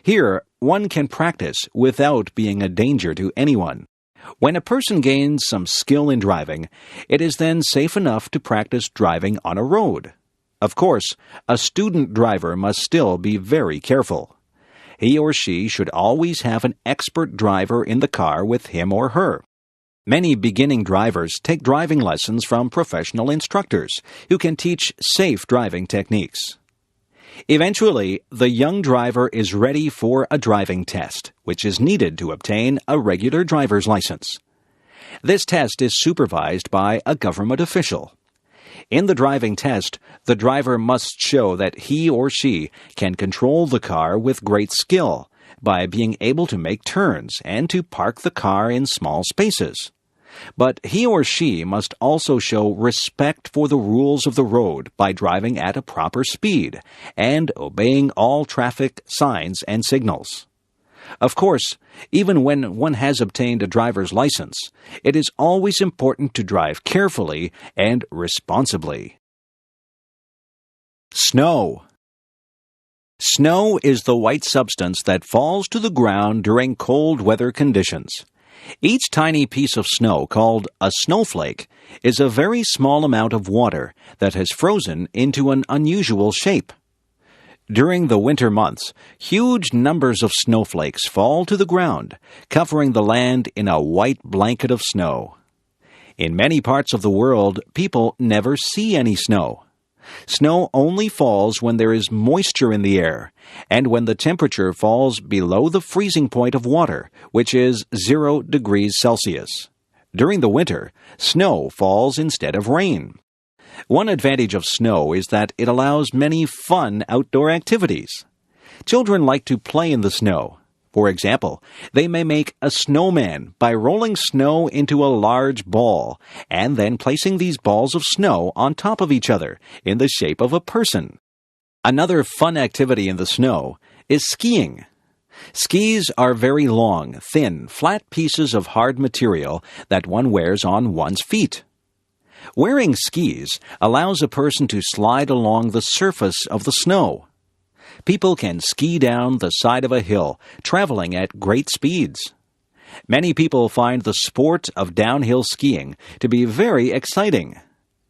Here, one can practice without being a danger to anyone. When a person gains some skill in driving, it is then safe enough to practice driving on a road. Of course, a student driver must still be very careful. He or she should always have an expert driver in the car with him or her. Many beginning drivers take driving lessons from professional instructors who can teach safe driving techniques. Eventually, the young driver is ready for a driving test, which is needed to obtain a regular driver's license. This test is supervised by a government official. In the driving test, the driver must show that he or she can control the car with great skill by being able to make turns and to park the car in small spaces. But he or she must also show respect for the rules of the road by driving at a proper speed and obeying all traffic signs and signals. Of course, even when one has obtained a driver's license, it is always important to drive carefully and responsibly. Snow. Snow is the white substance that falls to the ground during cold weather conditions. Each tiny piece of snow, called a snowflake, is a very small amount of water that has frozen into an unusual shape. During the winter months, huge numbers of snowflakes fall to the ground, covering the land in a white blanket of snow. In many parts of the world, people never see any snow. Snow only falls when there is moisture in the air, and when the temperature falls below the freezing point of water, which is 0 degrees Celsius. During the winter, snow falls instead of rain. One advantage of snow is that it allows many fun outdoor activities. Children like to play in the snow. For example, they may make a snowman by rolling snow into a large ball and then placing these balls of snow on top of each other in the shape of a person. Another fun activity in the snow is skiing. Skis are very long, thin, flat pieces of hard material that one wears on one's feet. Wearing skis allows a person to slide along the surface of the snow. People can ski down the side of a hill, traveling at great speeds. Many people find the sport of downhill skiing to be very exciting.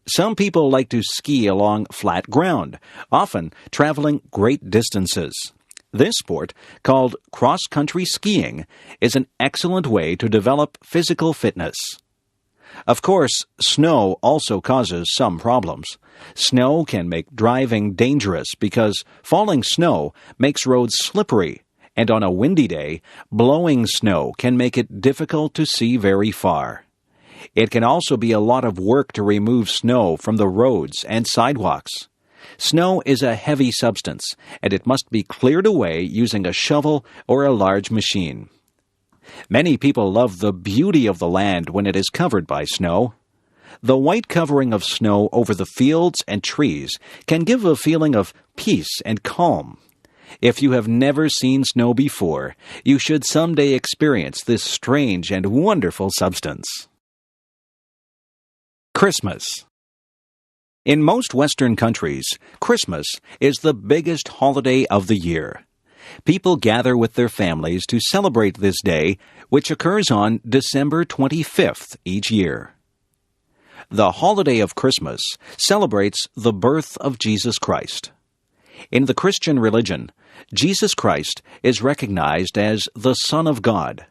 Some people like to ski along flat ground, often traveling great distances. This sport, called cross-country skiing, is an excellent way to develop physical fitness. Of course, snow also causes some problems. Snow can make driving dangerous because falling snow makes roads slippery, and on a windy day, blowing snow can make it difficult to see very far. It can also be a lot of work to remove snow from the roads and sidewalks. Snow is a heavy substance, and it must be cleared away using a shovel or a large machine. Many people love the beauty of the land when it is covered by snow. The white covering of snow over the fields and trees can give a feeling of peace and calm. If you have never seen snow before, you should someday experience this strange and wonderful substance. Christmas. In most Western countries, Christmas is the biggest holiday of the year. People gather with their families to celebrate this day, which occurs on December 25th each year. The holiday of Christmas celebrates the birth of Jesus Christ. In the Christian religion, Jesus Christ is recognized as the Son of God.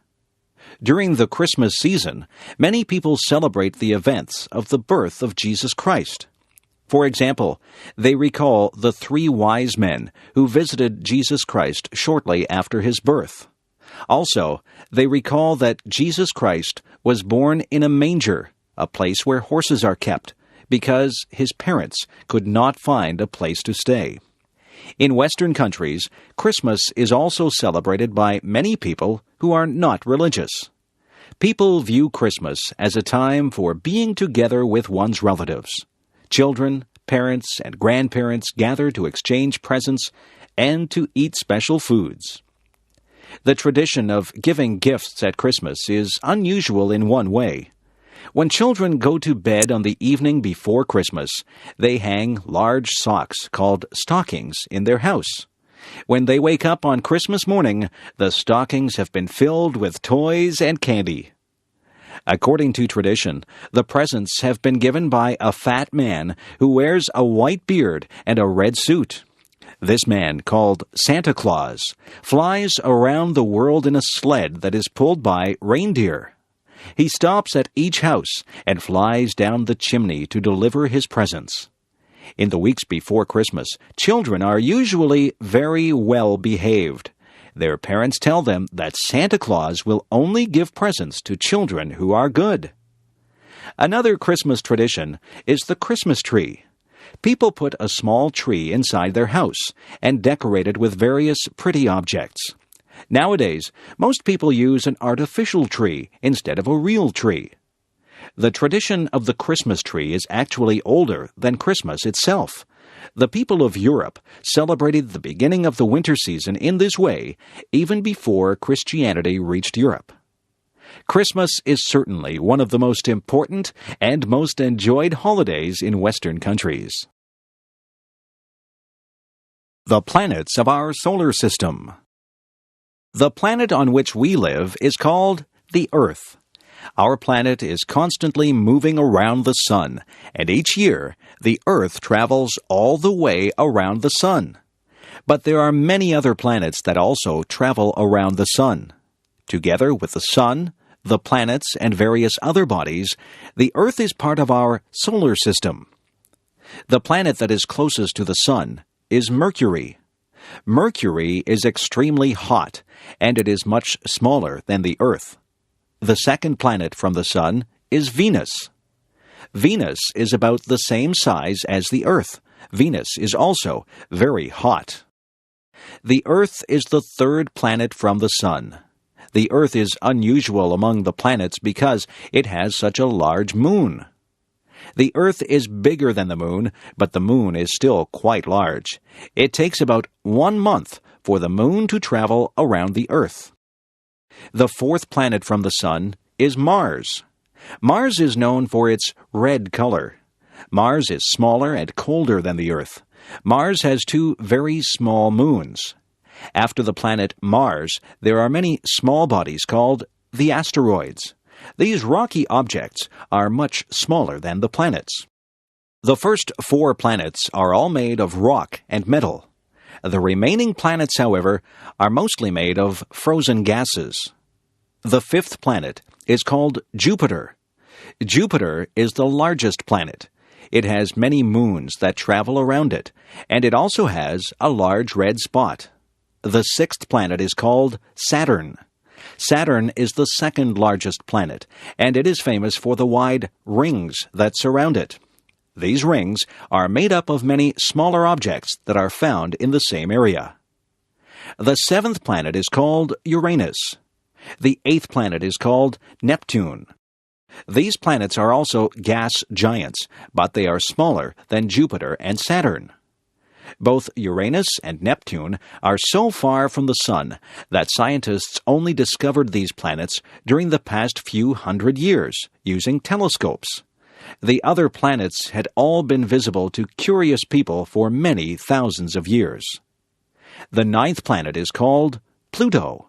During the Christmas season, many people celebrate the events of the birth of Jesus Christ. For example, they recall the 3 wise men who visited Jesus Christ shortly after his birth. Also, they recall that Jesus Christ was born in a manger, a place where horses are kept, because his parents could not find a place to stay. In Western countries, Christmas is also celebrated by many people who are not religious. People view Christmas as a time for being together with one's relatives. Children, parents, and grandparents gather to exchange presents and to eat special foods. The tradition of giving gifts at Christmas is unusual in one way. When children go to bed on the evening before Christmas, they hang large socks called stockings in their house. When they wake up on Christmas morning, the stockings have been filled with toys and candy. According to tradition, the presents have been given by a fat man who wears a white beard and a red suit. This man, called Santa Claus, flies around the world in a sled that is pulled by reindeer. He stops at each house and flies down the chimney to deliver his presents. In the weeks before Christmas, children are usually very well behaved. Their parents tell them that Santa Claus will only give presents to children who are good. Another Christmas tradition is the Christmas tree. People put a small tree inside their house and decorate it with various pretty objects. Nowadays, most people use an artificial tree instead of a real tree. The tradition of the Christmas tree is actually older than Christmas itself. The people of Europe celebrated the beginning of the winter season in this way even before Christianity reached Europe. Christmas is certainly one of the most important and most enjoyed holidays in Western countries. The planets of our solar system. The planet on which we live is called the Earth. Our planet is constantly moving around the sun, and each year the Earth travels all the way around the sun. But there are many other planets that also travel around the sun. Together with the sun, the planets, and various other bodies, the Earth is part of our solar system. The planet that is closest to the Sun is Mercury. Mercury is extremely hot, and it is much smaller than the Earth. The second planet from the Sun is Venus. Venus is about the same size as the Earth. Venus is also very hot. The Earth is the third planet from the Sun. The Earth is unusual among the planets because it has such a large moon. The Earth is bigger than the Moon, but the Moon is still quite large. It takes about 1 month for the Moon to travel around the Earth. The fourth planet from the Sun is Mars. Mars is known for its red color. Mars is smaller and colder than the Earth. Mars has 2 very small moons. After the planet Mars, there are many small bodies called the asteroids. These rocky objects are much smaller than the planets. The first 4 planets are all made of rock and metal. The remaining planets, however, are mostly made of frozen gases. The 5th planet is called Jupiter. Jupiter is the largest planet. It has many moons that travel around it, and it also has a large red spot. The 6th planet is called Saturn. Saturn is the second largest planet, and it is famous for the wide rings that surround it. These rings are made up of many smaller objects that are found in the same area. The 7th planet is called Uranus. The 8th planet is called Neptune. These planets are also gas giants, but they are smaller than Jupiter and Saturn. Both Uranus and Neptune are so far from the Sun that scientists only discovered these planets during the past few hundred years using telescopes. The other planets had all been visible to curious people for many thousands of years. The 9th planet is called Pluto.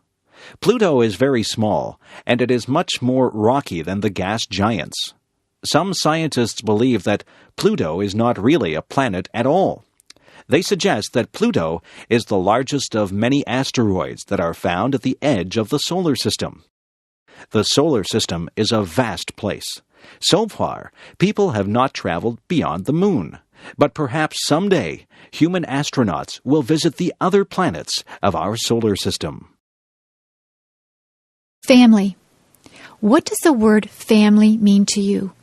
Pluto is very small, and it is much more rocky than the gas giants. Some scientists believe that Pluto is not really a planet at all. They suggest that Pluto is the largest of many asteroids that are found at the edge of the solar system. The solar system is a vast place. So far, people have not traveled beyond the Moon. But perhaps someday, human astronauts will visit the other planets of our solar system.
Family. What does the word family mean to you?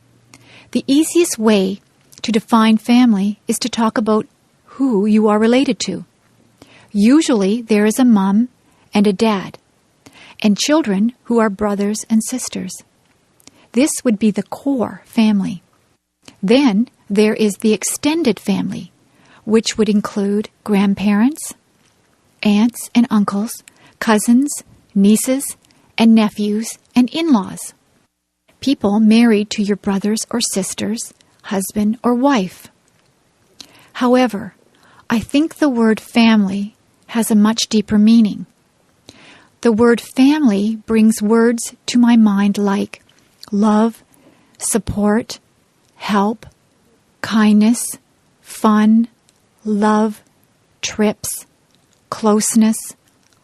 The easiest way to define family is to talk about who you are related to. Usually there is a mom and a dad, and children who are brothers and sisters. This would be the core family. Then there is the extended family, which would include grandparents, aunts and uncles, cousins, nieces, and nephews and in-laws. People married to your brothers or sisters, husband or wife. However, I think the word family has a much deeper meaning. The word family brings words to my mind like love, support, help, kindness, fun, love, trips, closeness,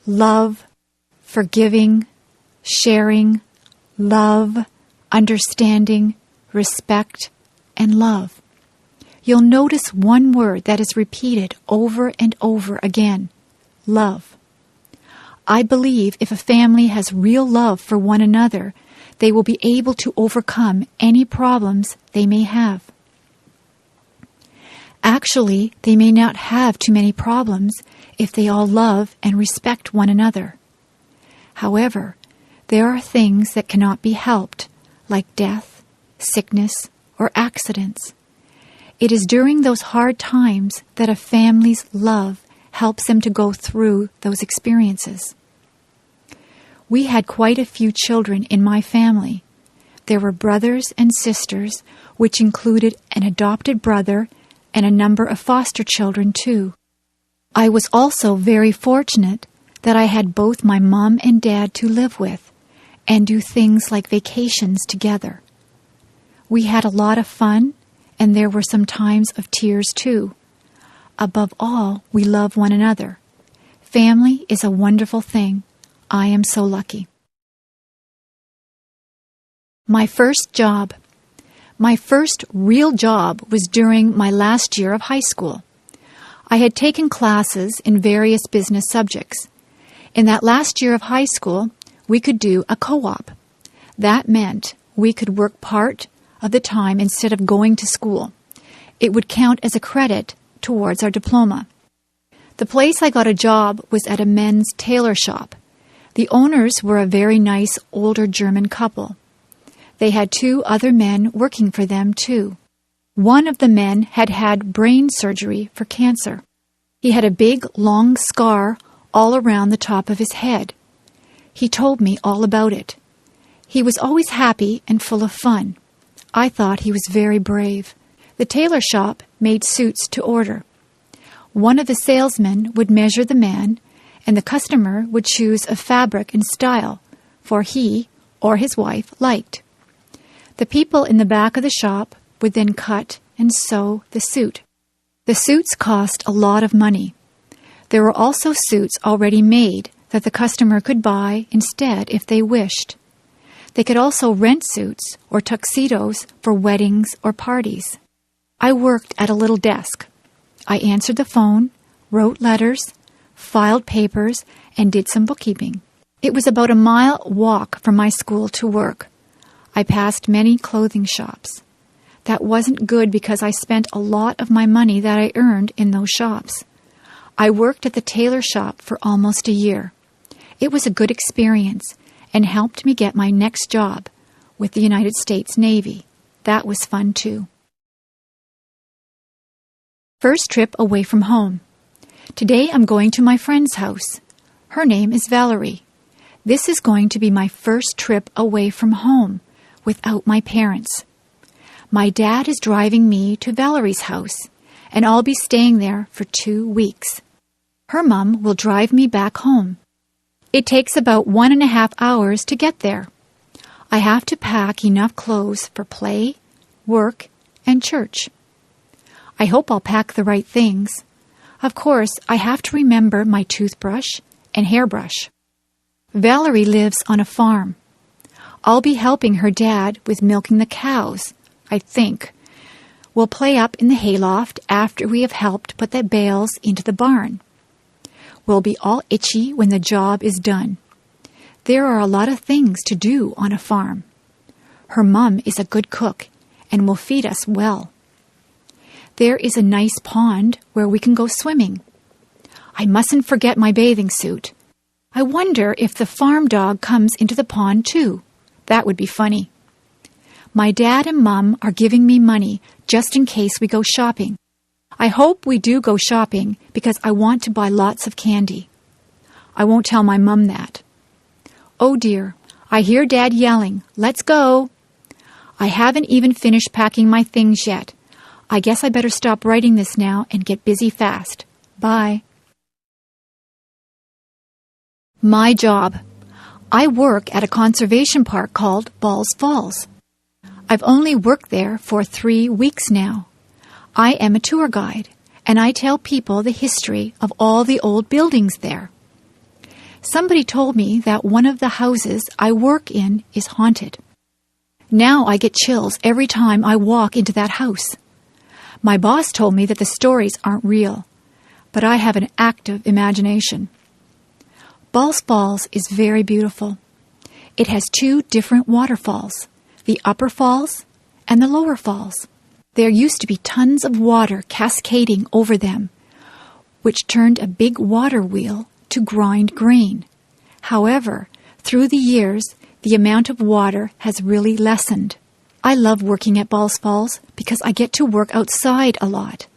love, forgiving, sharing, love, understanding, respect, and love. You'll notice one word that is repeated over and over again: love. I believe if a family has real love for one another, they will be able to overcome any problems they may have. Actually, they may not have too many problems if they all love and respect one another. However, there are things that cannot be helped, like death, sickness, or accidents. It is during those hard times that a family's love helps them to go through those experiences. We had quite a few children in my family. There were brothers and sisters, which included an adopted brother and a number of foster children too. I was also very fortunate that I had both my mom and dad to live with and do things like vacations together. We had a lot of fun, and there were some times of tears too. Above all, we love one another. Family is a wonderful thing. I am so lucky. My first job. My first real job was during my last year of high school. I had taken classes in various business subjects. In that last year of high school, we could do a co-op. That meant we could work part of the time instead of going to school. It would count as a credit towards our diploma. The place I got a job was at a men's tailor shop. The owners were a very nice older German couple. They had 2 other men working for them, too. One of the men had had brain surgery for cancer. He had a big, long scar all around the top of his head. He told me all about it. He was always happy and full of fun. I thought he was very brave. The tailor shop made suits to order. One of the salesmen would measure the man, and the customer would choose a fabric and style for he or his wife liked. The people in the back of the shop would then cut and sew the suit. The suits cost a lot of money. There were also suits already made that the customer could buy instead if they wished. They could also rent suits or tuxedos for weddings or parties. I worked at a little desk. I answered the phone, wrote letters, filed papers, and did some bookkeeping. It was about a mile walk from my school to work. I passed many clothing shops. That wasn't good because I spent a lot of my money that I earned in those shops. I worked at the tailor shop for almost a year. It was a good experience and helped me get my next job with the United States Navy. That was fun too. First trip away from home. Today I'm going to my friend's house. Her name is Valerie. This is going to be my first trip away from home without my parents. My dad is driving me to Valerie's house, and I'll be staying there for 2 weeks. Her mom will drive me back home. It takes about 1.5 hours to get there. I have to pack enough clothes for play, work, and church. I hope I'll pack the right things. Of course, I have to remember my toothbrush and hairbrush. Valerie lives on a farm. I'll be helping her dad with milking the cows, I think. We'll play up in the hayloft after we have helped put the bales into the barn. We'll be all itchy when the job is done. There are a lot of things to do on a farm. Her mom is a good cook and will feed us well. There is a nice pond where we can go swimming. I mustn't forget my bathing suit. I wonder if the farm dog comes into the pond too. That would be funny. My dad and Mom are giving me money just in case we go shopping. I hope we do go shopping because I want to buy lots of candy. I won't tell my Mom that. Oh dear, I hear Dad yelling, "Let's go!" I haven't even finished packing my things yet. I guess I better stop writing this now and get busy fast. Bye. My job. I work at a conservation park called Balls Falls. I've only worked there for 3 weeks now. I am a tour guide, and I tell people the history of all the old buildings there. Somebody told me that one of the houses I work in is haunted. Now I get chills every time I walk into that house. My boss told me that the stories aren't real, but I have an active imagination. Balls Falls is very beautiful. It has 2 different waterfalls, the upper falls and the lower falls. There used to be tons of water cascading over them, which turned a big water wheel to grind grain. However, through the years, the amount of water has really lessened. I love working at Balls Falls because I get to work outside a lot.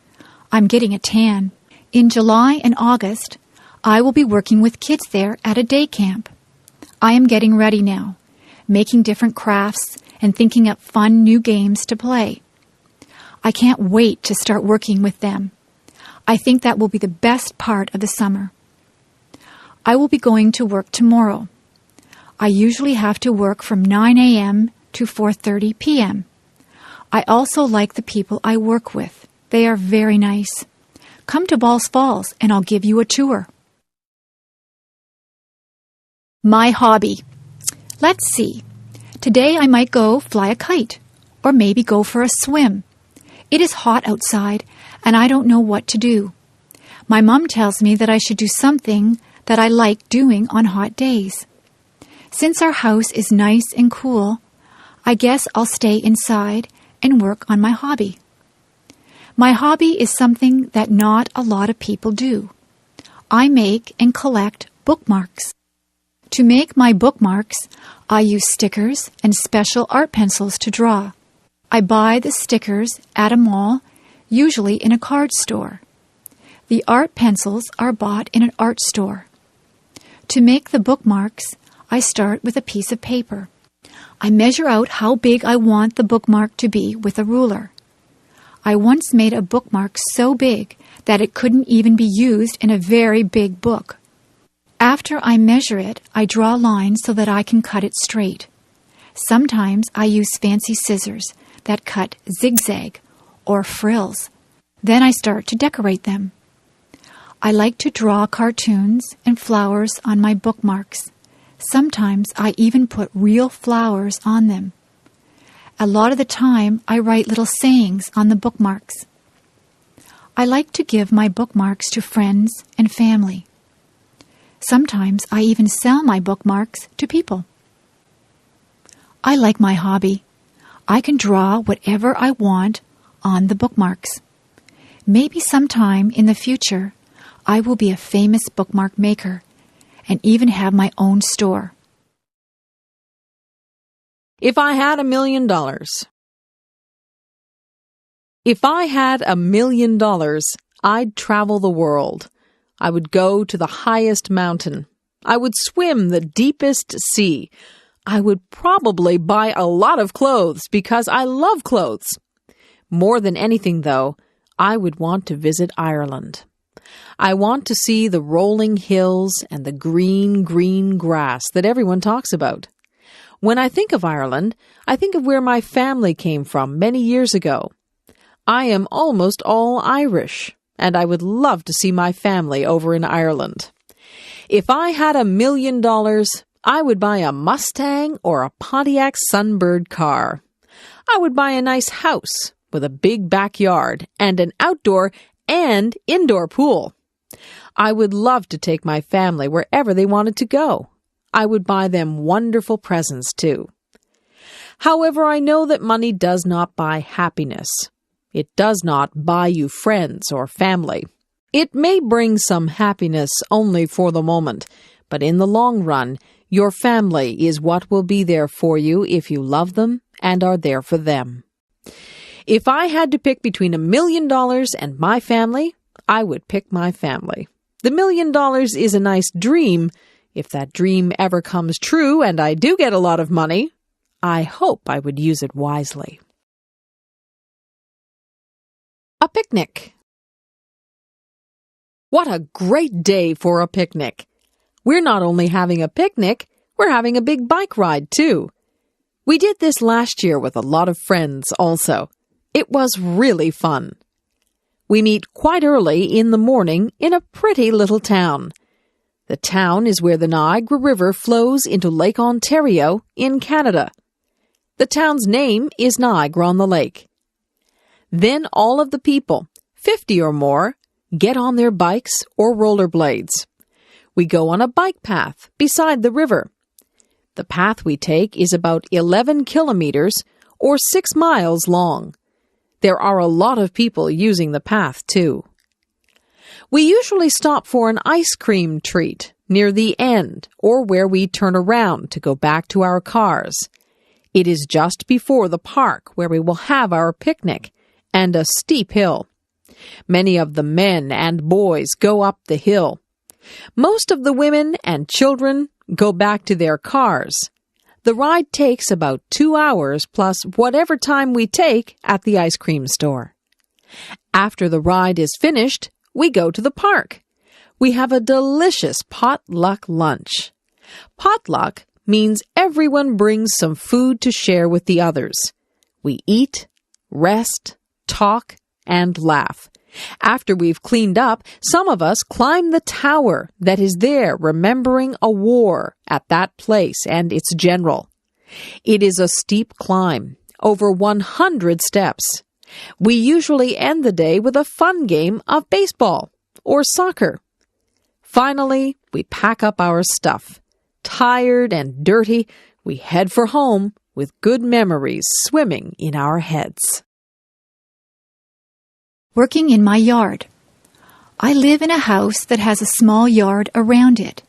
I'm getting a tan. In July and August, I will be working with kids there at a day camp. I am getting ready now, making different crafts and thinking up fun new games to play. I can't wait to start working with them. I think that will be the best part of the summer. I will be going to work tomorrow. I usually have to work from 9 a.m. to 4:30 p.m. I also like the people I work with. They are very nice. Come to Balls Falls and I'll give you a tour. My hobby. Let's see. Today I might go fly a kite, or maybe go for a swim. It is hot outside, and I don't know what to do. My mom tells me that I should do something that I like doing on hot days. Since our house is nice and cool, I guess I'll stay inside and work on my hobby. My hobby is something that not a lot of people do. I make and collect bookmarks. To make my bookmarks, I use stickers and special art pencils to draw. I buy the stickers at a mall, usually in a card store. The art pencils are bought in an art store. To make the bookmarks, I start with a piece of paper. I measure out how big I want the bookmark to be with a ruler. I once made a bookmark so big that it couldn't even be used in a very big book. After I measure it, I draw lines so that I can cut it straight. Sometimes I use fancy scissors that cut zigzag or frills. Then I start to decorate them. I like to draw cartoons and flowers on my bookmarks. Sometimes I even put real flowers on them. A lot of the time, I write little sayings on the bookmarks. I like to give my bookmarks to friends and family. Sometimes I even sell my bookmarks to people. I like my hobby. I can draw whatever I want on the bookmarks. Maybe sometime in the future, I will be a famous bookmark maker and even have my own store.
If I had $1 million. If I had $1 million, I'd travel the world. I would go to the highest mountain. I would swim the deepest sea. I would probably buy a lot of clothes because I love clothes. More than anything, though, I would want to visit Ireland. I want to see the rolling hills and the green grass that everyone talks about. When I think of Ireland, I think of where my family came from many years ago. I am almost all Irish, and I would love to see my family over in Ireland. If I had $1 million, I would buy a Mustang or a Pontiac Sunbird car. I would buy a nice house with a big backyard and an outdoor and indoor pool. I would love to take my family wherever they wanted to go. I would buy them wonderful presents, too. However, I know that money does not buy happiness. It does not buy you friends or family. It may bring some happiness only for the moment, but in the long run, your family is what will be there for you if you love them and are there for them. If I had to pick between $1 million and my family, I would pick my family. The $1 million is a nice dream. If that dream ever comes true and I do get a lot of money, I hope I would use it wisely. A picnic. What a great day for a picnic. We're not only having a picnic, we're having a big bike ride too. We did this last year with a lot of friends also. It was really fun. We meet quite early in the morning in a pretty little town. The town is where the Niagara River flows into Lake Ontario in Canada. The town's name is Niagara-on-the-Lake. Then all of the people, 50 or more, get on their bikes or rollerblades. We go on a bike path beside the river. The path we take is about 11 kilometers or 6 miles long. There are a lot of people using the path, too. We usually stop for an ice cream treat near the end or where we turn around to go back to our cars. It is just before the park where we will have our picnic and a steep hill. Many of the men and boys go up the hill. Most of the women and children go back to their cars. The ride takes about 2 hours plus whatever time we take at the ice cream store. After the ride is finished, we go to the park. We have a delicious potluck lunch. Potluck means everyone brings some food to share with the others. We eat, rest, talk, and laugh. After we've cleaned up, some of us climb the tower that is there remembering a war at that place and its general. It is a steep climb, over 100 steps. We usually end the day with a fun game of baseball or soccer. Finally, we pack up our stuff. Tired and dirty, we head for home with good memories swimming in our heads.
Working in my yard. I live in a house that has a small yard around it.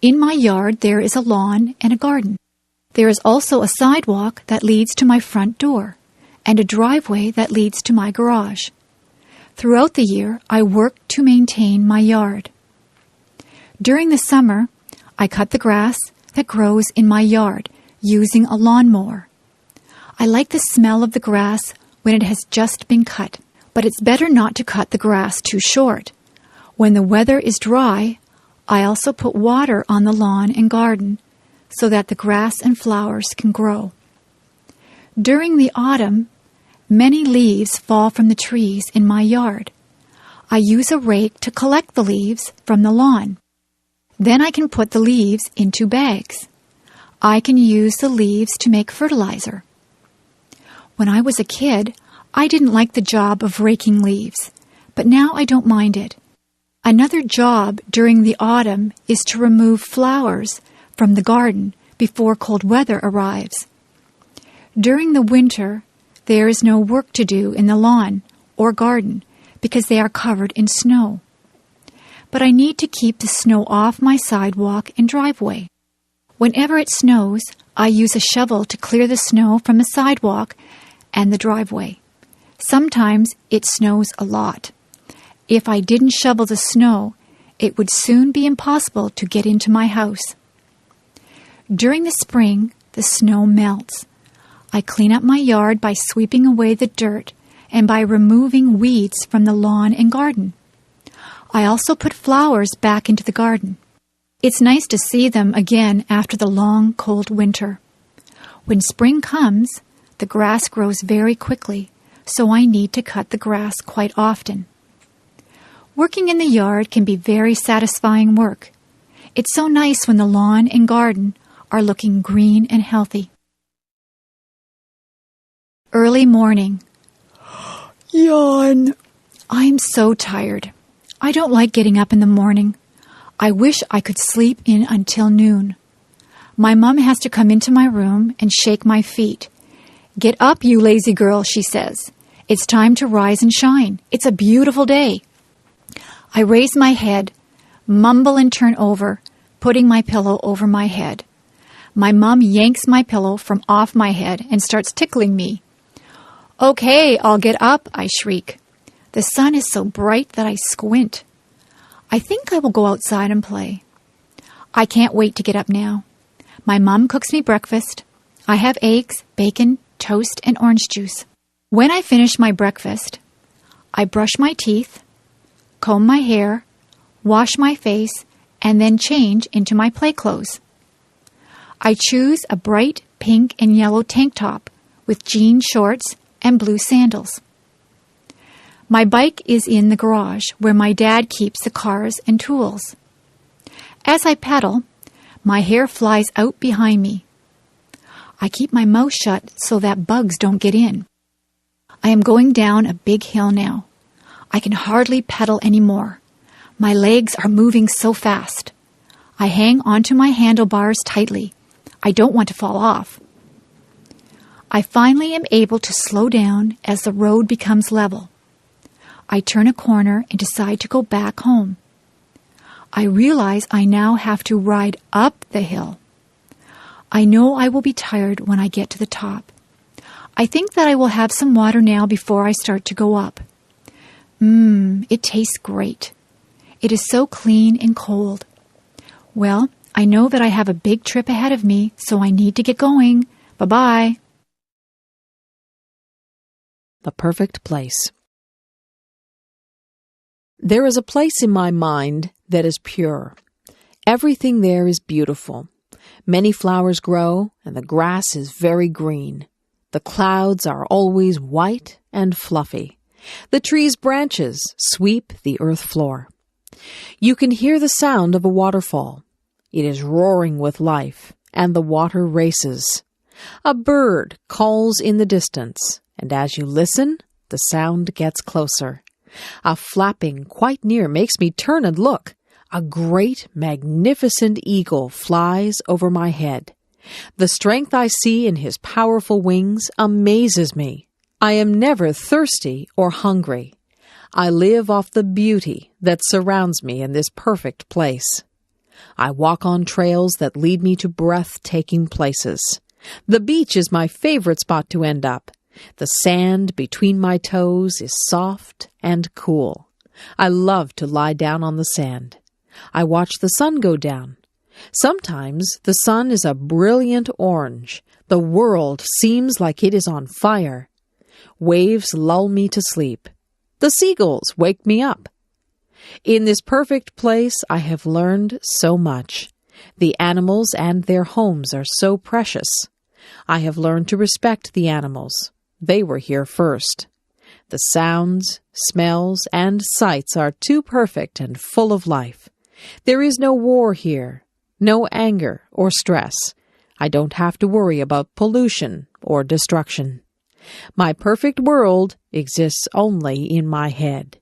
In my yard, there is a lawn and a garden. There is also a sidewalk that leads to my front door and a driveway that leads to my garage. Throughout the year, I work to maintain my yard. During the summer, I cut the grass that grows in my yard using a lawnmower. I like the smell of the grass when it has just been cut, but it's better not to cut the grass too short. When the weather is dry, I also put water on the lawn and garden so that the grass and flowers can grow. During the autumn, many leaves fall from the trees in my yard. I use a rake to collect the leaves from the lawn. Then I can put the leaves into bags. I can use the leaves to make fertilizer. When I was a kid, I didn't like the job of raking leaves, but now I don't mind it. Another job during the autumn is to remove flowers from the garden before cold weather arrives. During the winter, there is no work to do in the lawn or garden because they are covered in snow. But I need to keep the snow off my sidewalk and driveway. Whenever it snows, I use a shovel to clear the snow from the sidewalk and the driveway. Sometimes it snows a lot. If I didn't shovel the snow, it would soon be impossible to get into my house. During the spring, the snow melts. I clean up my yard by sweeping away the dirt and by removing weeds from the lawn and garden. I also put flowers back into the garden. It's nice to see them again after the long, cold winter. When spring comes, the grass grows very quickly, so I need to cut the grass quite often. Working in the yard can be very satisfying work. It's so nice when the lawn and garden are looking green and healthy. Early morning. Yawn. I'm so tired. I don't like getting up in the morning. I wish I could sleep in until noon. My mom has to come into my room and shake my feet. "Get up, you lazy girl," she says. "It's time to rise and shine. It's a beautiful day." I raise my head, mumble and turn over, putting my pillow over my head. My mom yanks my pillow from off my head and starts tickling me. "Okay, I'll get up," I shriek. The sun is so bright that I squint. I think I will go outside and play. I can't wait to get up now. My mom cooks me breakfast. I have eggs, bacon, toast, and orange juice. When I finish my breakfast, I brush my teeth, comb my hair, wash my face, and then change into my play clothes. I choose a bright pink and yellow tank top with jean shorts and blue sandals. My bike is in the garage where my dad keeps the cars and tools. As I pedal, my hair flies out behind me. I keep my mouth shut so that bugs don't get in. I am going down a big hill now. I can hardly pedal anymore. My legs are moving so fast. I hang onto my handlebars tightly. I don't want to fall off. I finally am able to slow down as the road becomes level. I turn a corner and decide to go back home. I realize I now have to ride up the hill. I know I will be tired when I get to the top. I think that I will have some water now before I start to go up. It tastes great. It is so clean and cold. Well, I know that I have a big trip ahead of me, so I need to get going. Bye-bye.
The perfect place. There is a place in my mind that is pure. Everything there is beautiful. Many flowers grow, and the grass is very green. The clouds are always white and fluffy. The tree's branches sweep the earth floor. You can hear the sound of a waterfall. It is roaring with life, and the water races. A bird calls in the distance, and as you listen, the sound gets closer. A flapping quite near makes me turn and look. A great, magnificent eagle flies over my head. The strength I see in his powerful wings amazes me. I am never thirsty or hungry. I live off the beauty that surrounds me in this perfect place. I walk on trails that lead me to breathtaking places. The beach is my favorite spot to end up. The sand between my toes is soft and cool. I love to lie down on the sand. I watch the sun go down. Sometimes the sun is a brilliant orange. The world seems like it is on fire. Waves lull me to sleep. The seagulls wake me up. In this perfect place, I have learned so much. The animals and their homes are so precious. I have learned to respect the animals. They were here first. The sounds, smells, and sights are too perfect and full of life. There is no war here, no anger or stress. I don't have to worry about pollution or destruction. My perfect world exists only in my head.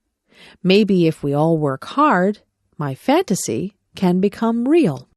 Maybe if we all work hard, my fantasy can become real.